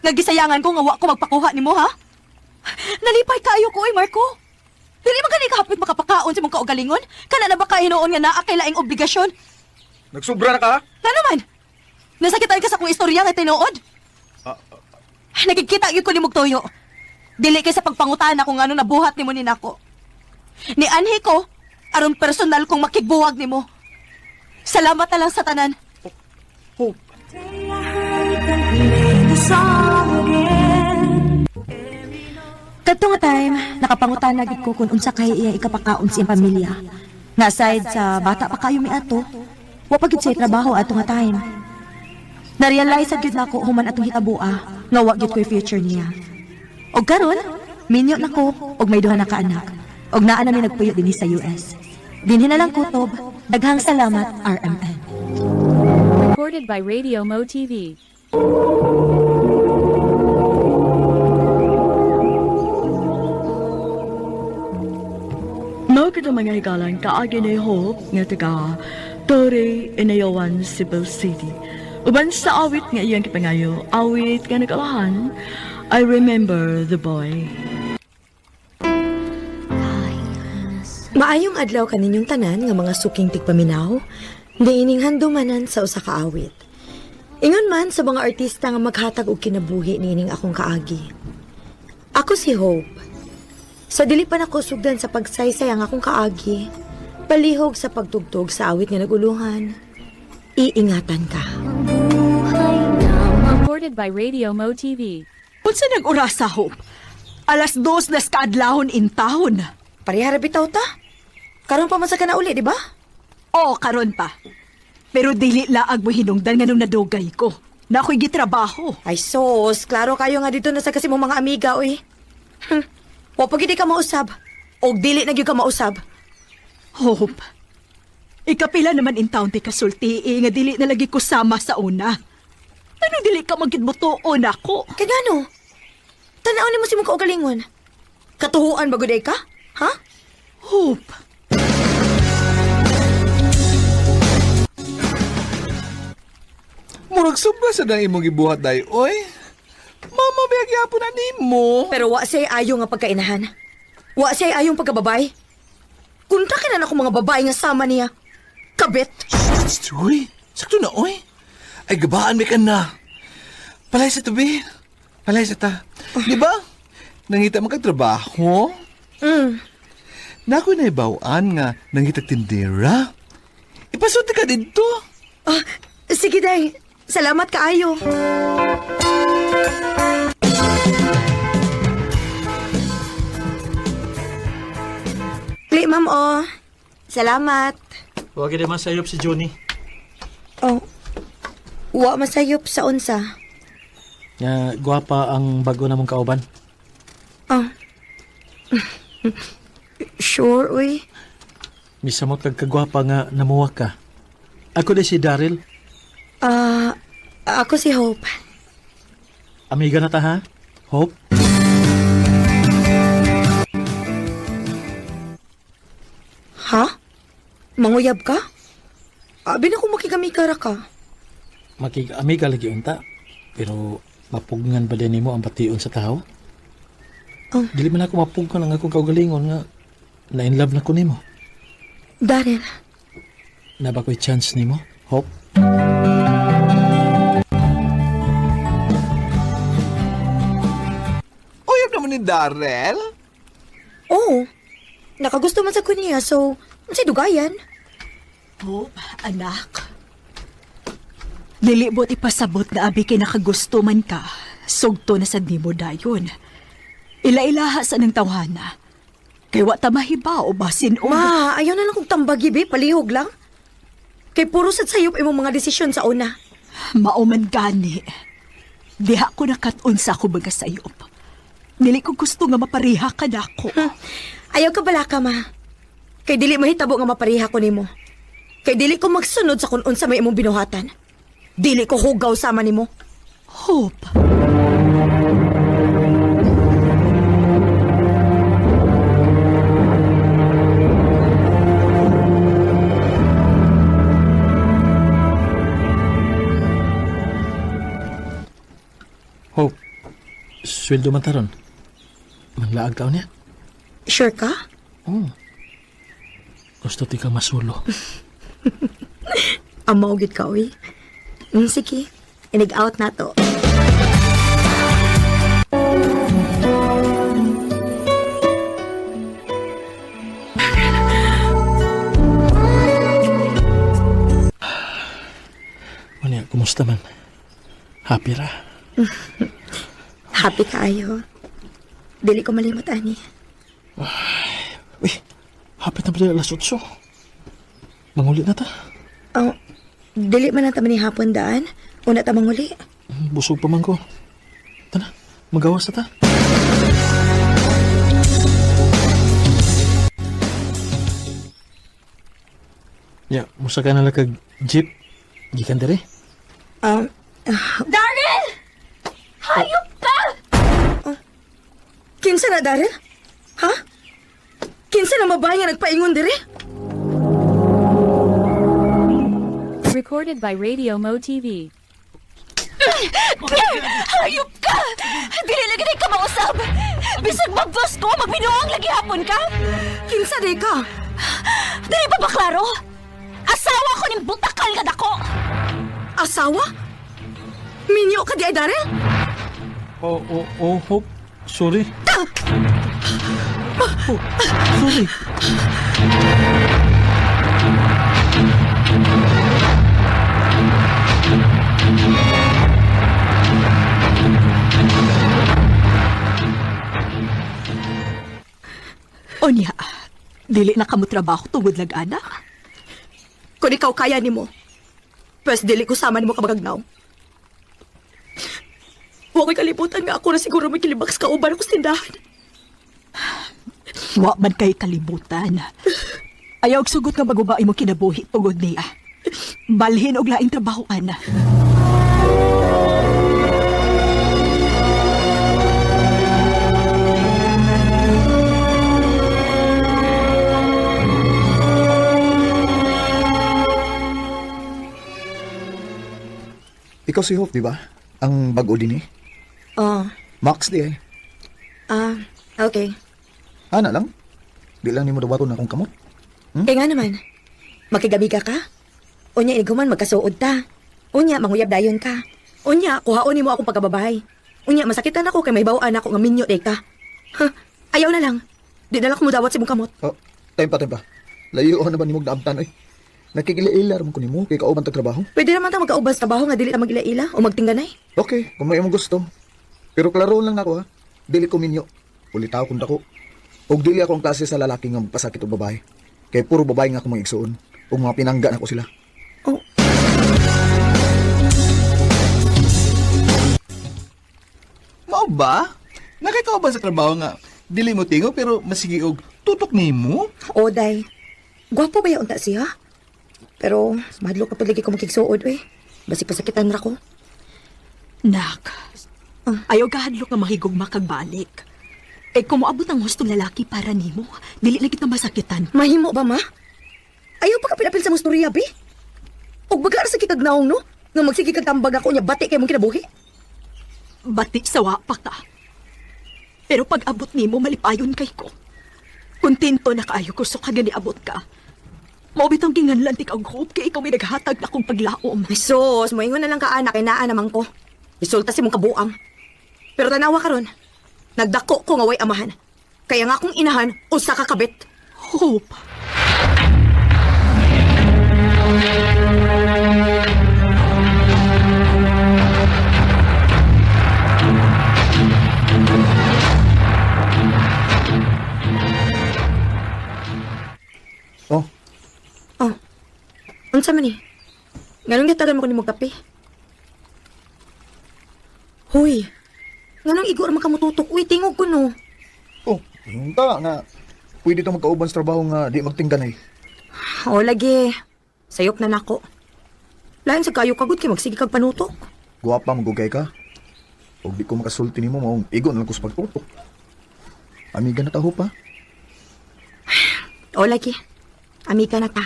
Nagisayangan ko nga wa ko magpakuha nimo, ha? Nalipay kaayo ko, Marco. Dili man gani kahapit makapakaon sa mong kaugalingon? Kana na ba ka hinuon nga naa kay laing obligasyon? Nagsubra na ka? Ano man? Nasakitan ka sa kong istorya nga tinuod? Nagkikita yun ko ni Mugtoyo. Dili kay sa pagpangutan kung ano nabuhat ni mo ni nako. Ni anhi ko, aron personal kong makigbuwag ni mo. Salamat na lang sa tanan. Hope. Kadto nga time, nakapangutan na gid ko kung unsa kay iya ikapakaon sa iyang pamilya. Nga aside sa bata pa kayo mi ato, Wa pa gyud siya trabaho ato nga time. Na-realize agad na ako human atong hitabua nga wa gyud ko yung future niya. Og karon, minyo na ko og may duha na ka anak. Og naa na mi nagpuyo dinhi sa US. Dinhi na lang kutob. Daghang salamat, RMN. Recorded by Radio Mo TV. No kita mga higalan kaagi ni Hope nga taga Torre Inayawan, Cebu City. Uban sa awit nga iyang kipangayo, awit nga nagalahan, I remember the boy. Maayong adlaw kaninyong tanan nga mga suking tigpaminaw, diining handumanan sa usa ka awit. Ingon man sa mga artista nga maghatag og kinabuhi niining akong kaagi. Ako si Hope. Sa dili pa nako sugdan sa pagsaysay ang akong kaagi, palihog sa pagtugtog sa awit nga naguluhan, iingatan ka. Recorded by Radio Mo TV. Unsa nag-urasa, Hope? 2:00 na sa kaadlahon in town. Parihara bitaw ta? Karon pa man sa kana uli, di ba? Oo, karon pa. Pero dili laag mo hinungdan nga nung nadugay ko. Na ako'y gitrabaho. Ay sos, klaro kayo nga dito na sa kasi mong mga amiga, oy. O pag hindi ka mausab, o dili na gyud ka mausab. Hope, ikapila naman in town ti kasulti nga dili na lagi ko sama sa una. Anong dili ka magkitbutoon ako? Kaya gano? Tanaw ni mo si mong kaugalingon. Katuhuan ba guday ka? Ha? Hope. Murag sobra sa dang imong gibuhat day, oy. Mama, biyagya po na nimo. Pero wa say ayo nga pagkainahan. Wa say ayong pagkababay. Kunta ka na ako mga babae nga sama niya. Kabit. Uy, sakto na, oy. Ay, gabaan may ka na. Palay sa tabi. Palay sa ta. Di ba? Nangita magkatrabaho? Nako'y naibawaan nga nangitag tindera. Ipasunti ka dito. Sige, day. Salamat kaayo. Kli, ma'am, oh. Salamat. Huwag ka naman sayop si Johnny. Oh. Wa masayop sa unsa. Gwapa ang bago namong kauban. Oh. Sure, uy. Misa mo kagkagwapa nga namuwa ka. Ako din si Daryl. Ako si Hope. Amiga na ta ha? Hope? Ha? Manguyab ka? Abi na kung makikamikara ka. Amiga lagi unta. Pero mapugngan ba din mo ang bation sa tao? Dili man ako mapugkan ang akong kaugalingon nga na-in love na ko nimo. Daryl. Na ba ko'y chance nimo? Hope? Uyab naman ni Darrell. Oo. Nakagusto man sa kunya, so, si dugayan. Hope, anak. Dilibot ipasabot na abi kay nakagusto man ka. Sugto na sa nimo dayon. Ila-ilaha sa nang tawhana. Kay wa ta mahibaw basin o... Ma, ayaw na lang kong tambagi, be. Palihog lang. Kay puro sad sayop imong mga desisyon sa una. Mauman gani. Diha ko nakatun sa ako mga sayop. Dili ko gusto nga mapariha ka na ako. Ayaw ka bala ka, ma. Kay dili mahitabo nga mapariha ko nimo. Kay dili ko magsunod sa kun unsa may imong binuhatan. Dili ko hugaw sama nimo. Hope. Hope, sweldo man taron. Manlaag ka niya? Sure ka? Oo. Gusto ti ka masulo. Amaw gid ka, uy. Sige, inig-out na to. Ano kumusta man? Happy ra? Happy kayo. Dili ko malimot, ani. Uy, hapit na pala alas 8. Mangulit na ta. Dili man ang taman ni hapon daan. Una tamang uli. Busog pa man ko. Tana, magawas na ta. Ya, musa ka na lang kag jeep. Gikan dere. Daryl! Hayop ka! Kinsa na, Daryl? Ha? Kinsa na mabahay nga nagpaingon dire? Recorded by Radio Mo TV. Hayop ka! Dili lagi na ka mausap! Bisag mag-boss ko, magbinuang lagi hapon ka! Kinsa di ka? Dili pa ba klaro? Asawa ko ning butakal nga dako! Asawa? Minyo ka di ay, Daryl? Hope. Sorry. Oh, sorry. Onya, dili na kamo trabaho tungod lag anak. Kung ikaw kaya ni mo, pwes dili ko sama ni mo kabagagnaw. Huwag ko'y kalibutan nga ako na siguro may kilibaks ka uban ako sa tindahan. Wa man kay kalibutan. Ayaw og sugot nga bagubae mo kinabuhi tungod niya. Balhin og laing trabahoan. Ikaw si Hope, di ba? Ang bago din eh. Max di ay. Okay. Ana lang. Di lang ni mo dawaton akong kamot. Kaya nga naman, makigamiga ka? Unya, iguman magkasuod ta. Unya, manguyab dayon ka. Unya, kuhaon mo akong pagkababahay. Unya, masakitan ako kay may bawaan ako nga minyo day ka. Huh, ayaw na lang. Di na lang ko mudawat si mong kamot. Oh, time pa. Layo na ba ni mo naabtan ay? Nakikila-ila raman ko ni mo kay kauban tag trabaho. Pwede naman ta magkaubas trabaho nga dili ta mag-ila-ila o magtingganay. Okay, kung may imong gusto. Pero klaro lang ako ha. Dili ko minyo. Ulitaw kung dako. Og dili ako ang klase sa lalaki nga magpasakit og babae. Kay puro babae nga ako mga igsuon. Og mga pinangga na ko sila. Oh. Mao ba? Nakikaw ba sa trabaho nga dili mo tingo pero masigi og tutok nimo? O, day. Gwapo ba yaon ta siya? Pero, madlo ka palagi ko makigsuod, eh. Basi pasakitan ra ko. Nak, ayaw kahadlok nga mahigugma kag balik. Eh, kung moabot ang hustong lalaki para nimo, dili na kita masakitan. Mahimo ba, ma? Ayaw pa ka pinapil sa mong storya, bi? Og baga sa kikagnaong, no? Nga magsige kag tambag ako niya, bati kay mong kinabuhi. Bati sawa pa ka. Pero pag abot nimo, malipayon kay ko. Kontento na kaayo ko so kagani abot ka. Maubitang ginganlan ti kag hope kay ikaw may naghatag na akong paglaom. Ay sus, moingon na lang ka anak, inaan naman ko. Isulta si mong kabuang. Pero tanawa ka ron, nagdako ko nga way amahan. Kaya nga akong inahan, usa ka kabit. Hope. Oh, unsa man ni? Nganong gitagan mo ko ni mong kape? Huy, nganong igor makamututok? Uy, tingog ko no. oh, yung ta nga. Pwede itong magkauban sa trabaho nga di magtingganay. O lagi, sayop na nako. Lain sa kayo kagod kay magsige kag panutok. Guwapa magugay ka. Og di ko makasulti nimo maong igon lang ko sa pagtutok. Amiga na ta Hope ha. O lagi, amiga na ta.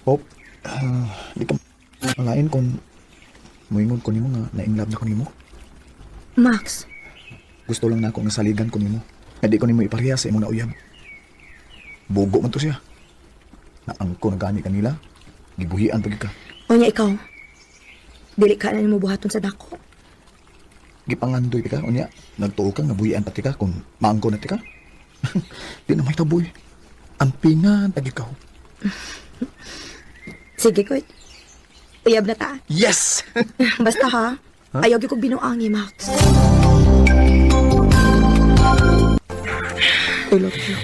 Hope, di ka malain kung muingon ko nimo nga na-inlove na ko nimo. Max, Gusto lang na ako nga saligan ko nimo. Nga di ko nimo ipareha sa imong nauyab. Bugo man to siya. Naangko na gani kanila. Gibuhian pag ka. unya ikaw. Dili ka na nimo buhaton sa dako. Gipangandoy ka, unya. Nagtuo ka nga buhian pati ka kung maangko na ti ka. Di na may taboy. Ang pingan tagi ka. Sige, good. Uyab na ta. Yes! Basta ha, ayaw gyud kog binuangi, Max. I love you.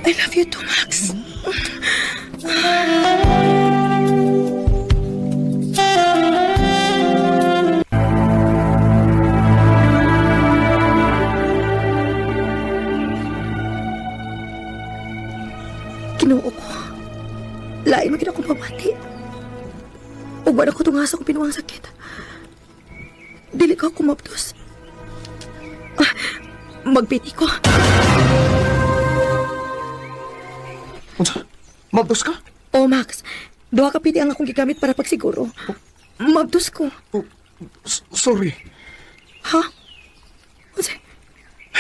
I love you too, Max. Kinuo ko. Lain mo ako pamati. Ug wala ko tungasa ko pinuwang sakit. Dili ka kumaptos. Magpiti ko. Unsa? Mabdos ka? Oh, Max. Duha ka piti ang akong gigamit para pagsiguro. Mabdos ko. Sorry. Ha?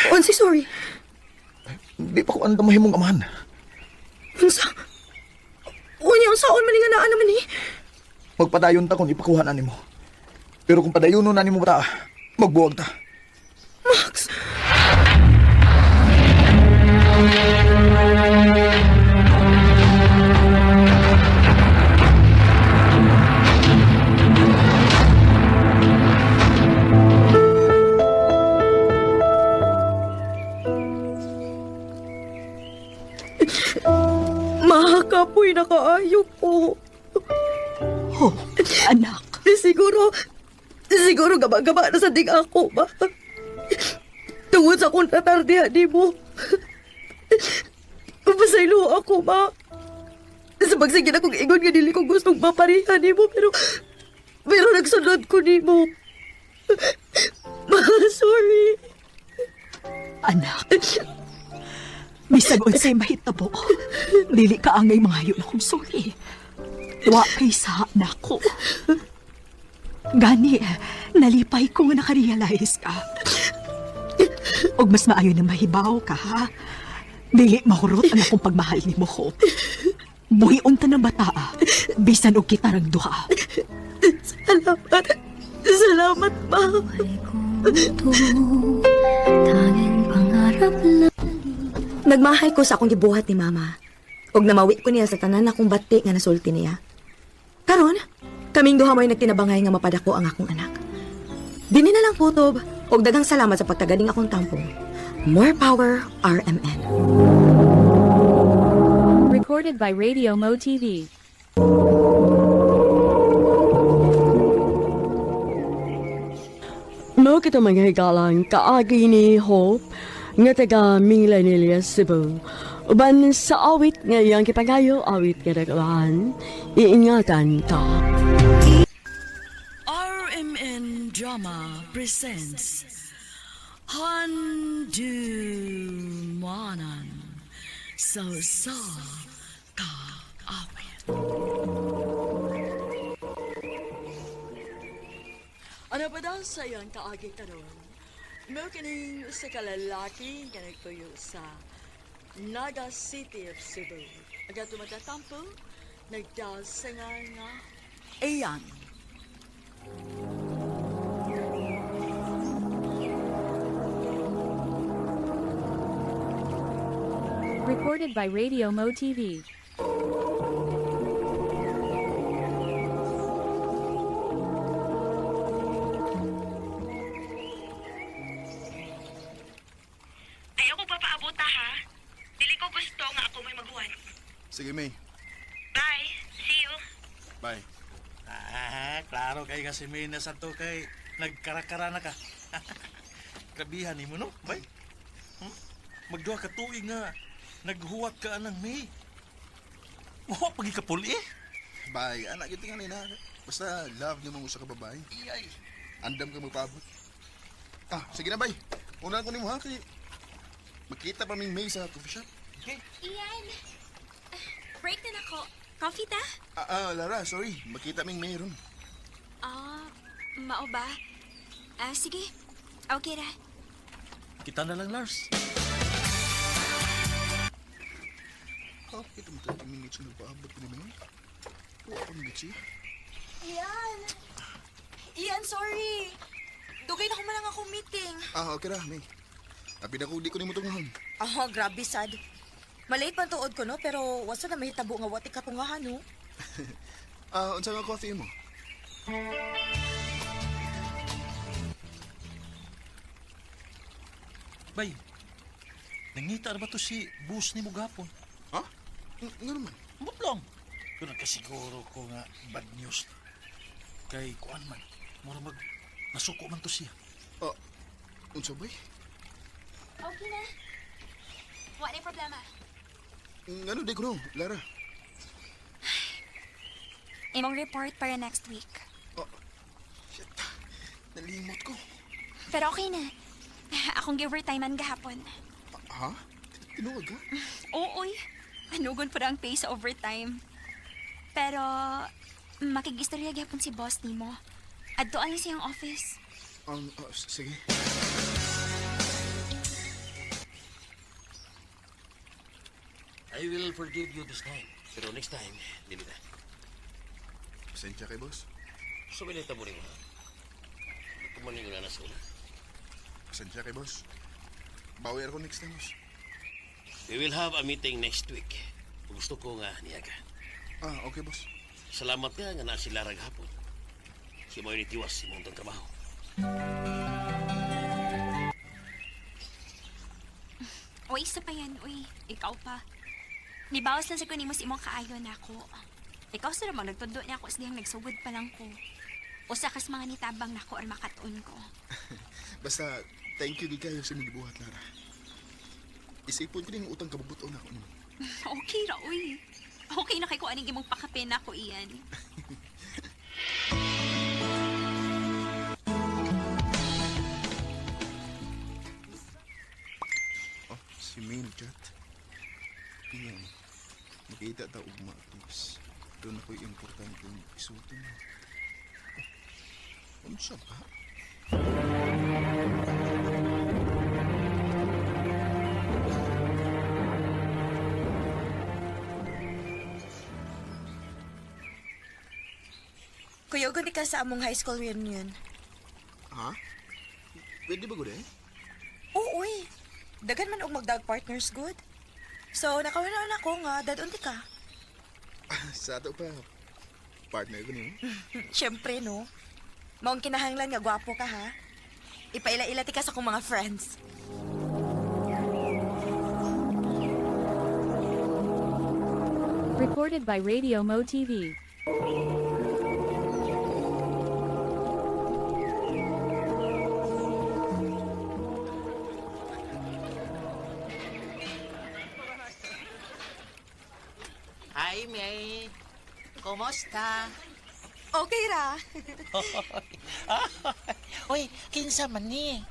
Unsi sorry. Di pa ko andam mahimong amahan. Unsa? Unya, ang saon man nga naa naman eh. Magpadayon ta kung ipakuha na nimo. Pero kung padayon na nimo ta, magbuwag ta. Max! Mahakapoy na kaayo ko. Oh, anak. Siguro gaba-gaba na sa dig ako ba? Tungod sa kung tatardihan di mo. Pasaylo ako ba? Sa pagsige na kong ingon nga dili ko gustong maparihan ni mo pero nagsunod ko ni mo. Sorry. Anak. Bisag unsay mahitabo. Dili ka angay mangayo na kong sorry. Wa kay sa nako. Gani, nalipay ko nga nakarealize ka. Og mas maayo na mahibaw ka, ha? Dili mahurot ang akong pagmahal ni mo, Hope. Buhion ta ng bata, bisan og kita rang duha. Salamat, ma. Nagmahay ko sa akong gibuhat ni Mama. Og namawi ko niya sa tanan akong bati nga nasulti niya. Karon, kaming duha may nagtinabangay nga mapadako ang akong anak. Dini na lang putob, og daghang salamat sa pagtagaling akong tampo. More power, RMN. Recorded by Radio Mo TV. Mo kita mga higalang kaagi ni Hope nga taga Minglanilla, Cebu. Uban sa awit ngayang kipangayo awit kadagahan, iingatan ka. RMN Drama presents Handumanan sa ka awit. Ano ba daw sa iyang kaagi karon? Mo kining sa kalalaki nga nagtuyo sa Naga City of Cebu. Aga tumatatampo, nagdasangan nga ayan. Recorded by Radio Mo TV. Ayaw ko papaabot ha. Dili ko gusto nga ako may maguwan. Sige, May. Bye. See you. Bye. Klaro kay nga si Mina sa to kay nagkarakara na ka. Grabihan ni mo, no? Bay? Magduha ka tuig nga naghuwat ka anang May. Oo, pagi ka puli eh. Bye. Anak, ito nga nina. Basta love niyo mga usa ka babae. Iyay. Andam ka magpaabot. Sige na, Bay. Una ko ni mo ha, kay magkita pa ming May sa coffee shop. Okay. Iyan. Break na nako. Coffee ta? Lara, sorry. Magkita ming May ron. Mao ba? Sige. Okay ra. Kita na lang, Lars. Ito mo 30 minutes na nagpaabot ko ni May. Huwag pa minutes eh. Iyan, sorry. Dugay na ko man lang akong meeting. Okay ra, May. Abi na ko, di ko ni mo tungahon. Grabe sad. Malate man tuod ko no, pero wasa na mahitabo nga wati katungahan no. Unsa nga coffee mo? Bay, nangita na ba to si boss ni mo gapon? Ha? Nga naman. Mut lang. Pero nagkasiguro ko nga bad news. Kay kuan man, mura mag nasuko man to siya. Unsa bay? Okay na. Wala na problema. Ngano di ko no, Lara? Imong report para next week. Nalimot ko. Pero okay na. Akong gi-overtimean gahapon. Ha? Tinuwag ka? Ooy. Anugon pa ang pay sa overtime. Pero, makikistorya gahapon si boss nimo. Adto lang siyang office. Sige. I will forgive you this time. Pero next time, dili na. Pasensya kay boss. So, binita mo rin mo. Kumanin ko na nasa una. Pasensya kay boss. Bawi ako next time, boss. We will have a meeting next week. Gusto ko nga niya ka. Okay, boss. Salamat ka nga na sila raghapon. Si mo yung itiwas si mong trabaho. Uy, isa pa yan. Uy, ikaw pa. Nibawas lang sa kunin mo si imong kaayo na ako. Ikaw sa namang nagtundo niya ako siyang nagsugod pa lang ko. Usa kas mga nitabang na ko or makatuon ko. Basta, thank you di kayo sa mga buhat, Lara. Isipon ko na yung utang kabubuton ako. Okay ra, uy. Okay na kay ko aning imong pakapin ako iyan. Si Main chat. Iyan. Makita ta ugma tips. Doon ako'y importanteng isuto mo. Ano siya ba? Kuya, gani ka sa among high school reunion. Ha? Pwede ba gud eh? Oo, uy. Dagan man og mag-dog partners good. So, nakawanan ako nga, dadunti ka. Sa ato pa, partner ko niyo. Siyempre, no? Maong kinahanglan nga, gwapo ka, ha? Ipaila-ila ti ka sa akong mga friends. Recorded by Radio Mo TV. Hi, May. Kumusta? Okay ra. Uy, kinsa man ni?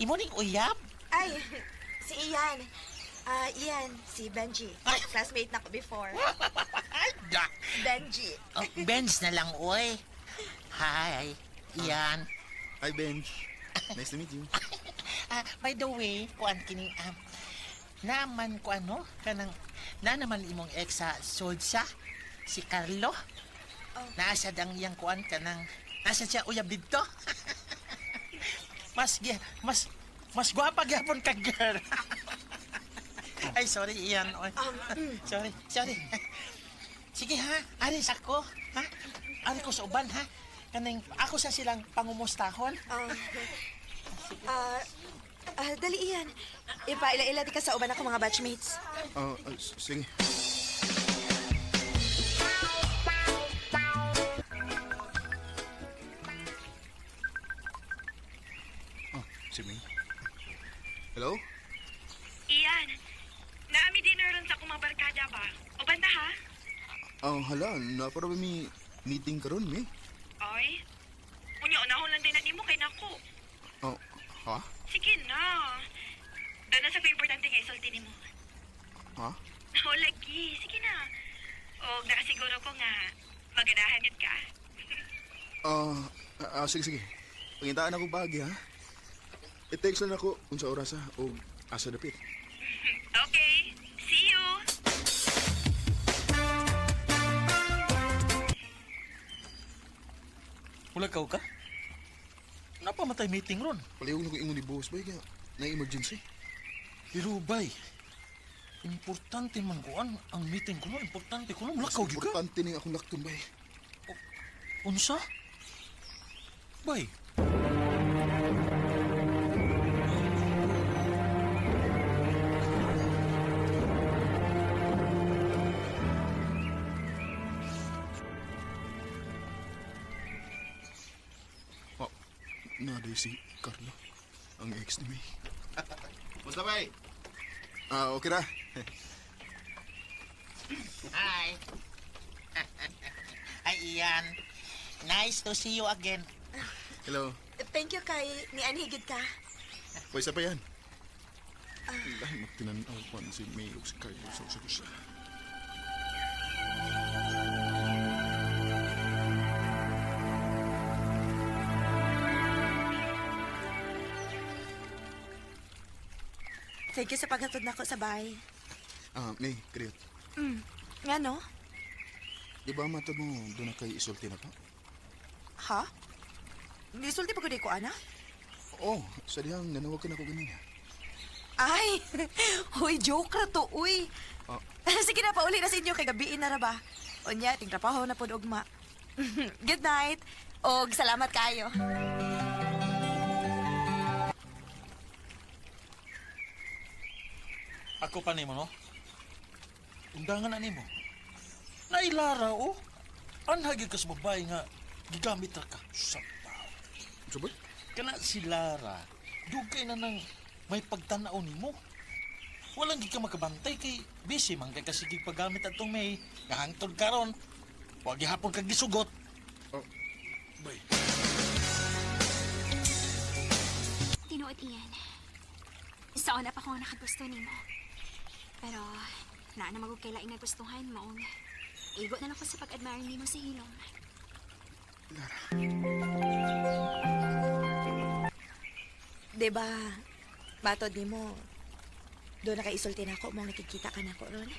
Imo ning uyab? Ay, si Ian. Ian, si Benji. Classmate na ko before. Benji. Oh, Benz na lang, uy. Hi, Ian. Hi, Benj. Nice to meet you. By the way, kuan kining naman ko ano, kanang na naman imong ex sa Sodsa, si Carlo. Nasa dang iyang kuan kanang nasa siya uyab dito. mas gwapa gyapon ka, girl. Ay, sorry, Ian. Oy. Sorry. Sige ha, aris ako. Ha? Aris ko sa uban, ha? Kanang ako sa silang pangumustahon. Dali, Ian. Ipaila-ila di ka sa uban ako mga batchmates. Sige. Si May. Hello? Iyan, naami dinner ron sa akong mga barkada ba? O banda ha? Hala, naparami may meeting karon May. Oy, unahon lang din na nimo kay nako. Ha? Sige na. Doon na sa importante nga isulti nimo. Ha? O lagi, sige na. O nakasiguro ko nga maganahan yun ka. Sige. Pangintaan ako bagi ha. I-text lang ako kung sa oras ha o asa dapit. Okay, see you. Mulakaw ka? Napamatay meeting ron. Palihog na ko ingon ni boss bay kaya na-emergency. Pero bay, importante man kuan ang meeting ko no, importante ko no, mulakaw gyud ka. Importante ning akong laktun bay. Unsa? Bay, naday si Carla, ang ex ni May. Musta bay? Okay ra. Hi. Ay, Ian. Nice to see you again. Hello. Thank you kay ni Anhigid ka. Pwesa pa yan. Dahil magtinanaw pa si May o si Carla sa usa-usa. Thank you sa paghatod nako sa bahay. May, kriyot. Nga no? Di ba matod mo doon na kay isulti na to? Ha? Nisulti pa ko di ko, ana? Oo, sa diyang nanawag ka na ko ganina. Ay! Uy, joke ra to, uy. Sige na, pauli na sa inyo kay gabiin na ra ba? O niya, ting trabaho na po ugma. Good night. Og salamat kayo. Ako pa nimo, no? Undangan na nimo. Nailara, oh. Anhagi ka sa babae nga, gigamit ra ka sa tao. Sabay? Kana si Lara, dugay na nang may pagtanaw nimo. Walang di ka makabantay kay busy man kay kasi paggamit atong may nahangtod karon. Wa gihapon kag gisugot. Bay. Tinuod iyan. Saan na pa ko nakagusto nimo. Pero, naa na magug kay laing nagustuhan maong igo na lang ko sa pag-admire nimo sa hilom. Diba, batod ni mo, doon na kaisulti na ako, mong nakikita ka na ko ron.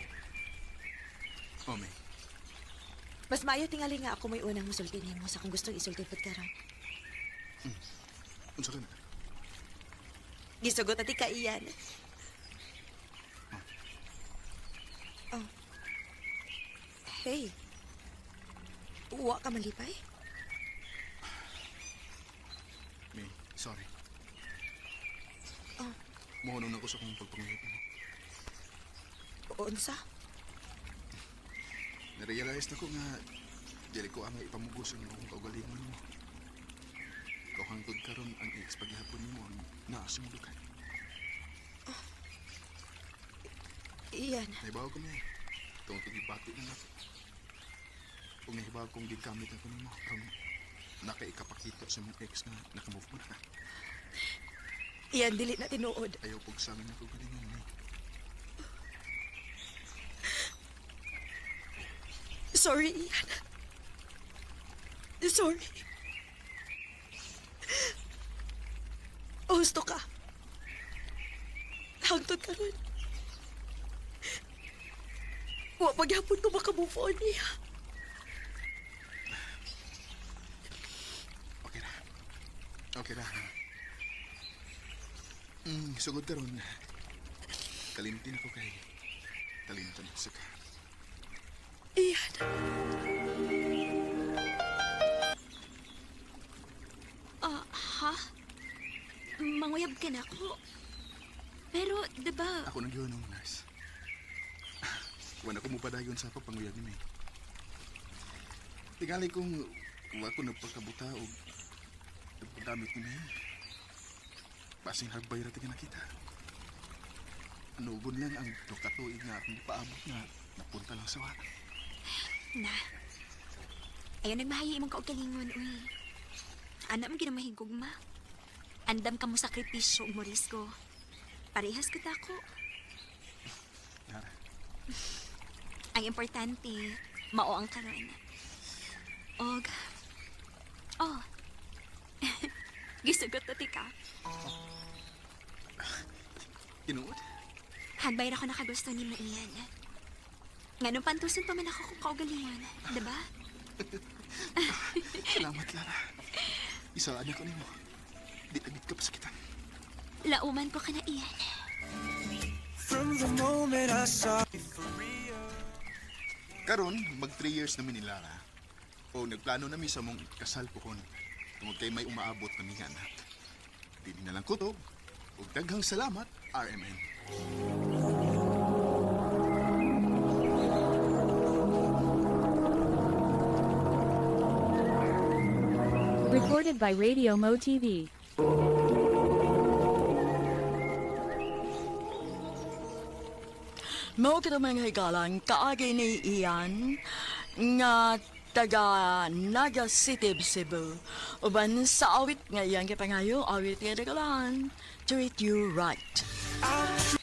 Oh, May. Mas maayo tingali nga ako may unang musulti ni mo sa kung gustong isulti pod ka ron. Unsa ka na? Gisugot ati ka iyan. Oh. Hey. Uwa ka malipay? May, sorry. Oh. Mohonong ako sa kong pagpanguyot mo. Unsa? Narealize na ko nga dili ko ang ipamugos ang akong kaugalingon mo. Ikaw hangtod karon ang ex paghihapon mo ang naasumudukan. Iyan. Naibaw ko niya. Itong tugibati na nato. Kung nahibaw kong gigamit ako nimo, ang nakaikapakita sa mong ex na nakamove mo na. Iyan, dili na tinuod. Ayaw pog sa amin ako galingan mo. Sorry, Ian. Sorry. Gusto ka. Hangtod ka ron. Wa paghapon ko makamove on niya. Okay na. Sugod ka ron. Kalimtin ako kay kalimtan sa ka. Iyan. Ha? Manguyab ka na ako. Pero, diba... Ako nang yun, nurse. Wala ko mo padayon sa papanguyab ni May. Tigali kong wa ko nagpagkabuta o nagpagamit ni May. Basing hagbay rati ka nakita. Nugon lang ang tukatuig nga akong paabot na napunta lang sa wala. Na. Ayaw nagmahayi imong kaugalingon, uy. Anak mo ginamahigugma. Andam ka mo sakripisyo ug morisgo. Parehas ko tako. Nara. Ang importante, mao ang karon. Og, oh, gisugot na tika. Inuod? Hagbay ra ko nakagusto ni mo iyan. Nga nung pantusin pa man ako kung kaugalingon, diba? Salamat, Lara. Isaan ko nimo. Di agit ka pasakitan. Lauman ko ka na iyan. From the moment I saw Karon, mag 3 years namin ni Lara. O nagplano namin sa mong kasal po kon. Tungod kay may umaabot kami nga na. Dili na lang kutob. Ug daghang salamat, RMN. Recorded by Radio Mo TV. Mao kita mga higalan, kaagi ni Ian, nga taga Naga City, Cebu. Uban sa awit ngayon kapangayo, awit nga dagalan. Treat you right.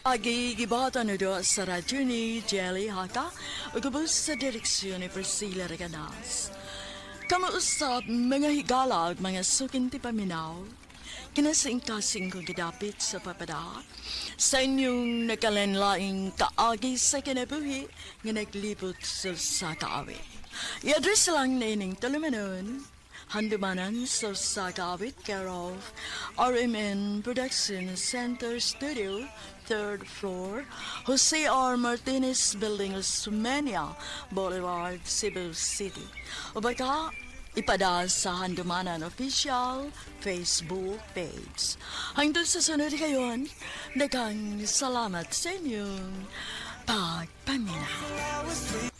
Agi gibata na do sa radyo ni Jelly Haka, ugubos sa direksyon ni Priscilla Reganas. Kamuusap mga higala at mga sukin ti paminaw, kinasing-kasing kong gidapit sa papada, sa inyong nakalenlaing kaagi sa kinabuhi nga naglibot sa kaawit. I-address lang na ining talumanon, handumanan sa kaawit care of RMN Production Center Studio, 3rd floor, Jose R. Martinez Building, Sumenia Boulevard, Cebu City. O baka, ipada sa Handumanan Official Facebook page. Hanggang sa sunod kayon, daghang salamat sa inyong pagpaminaw.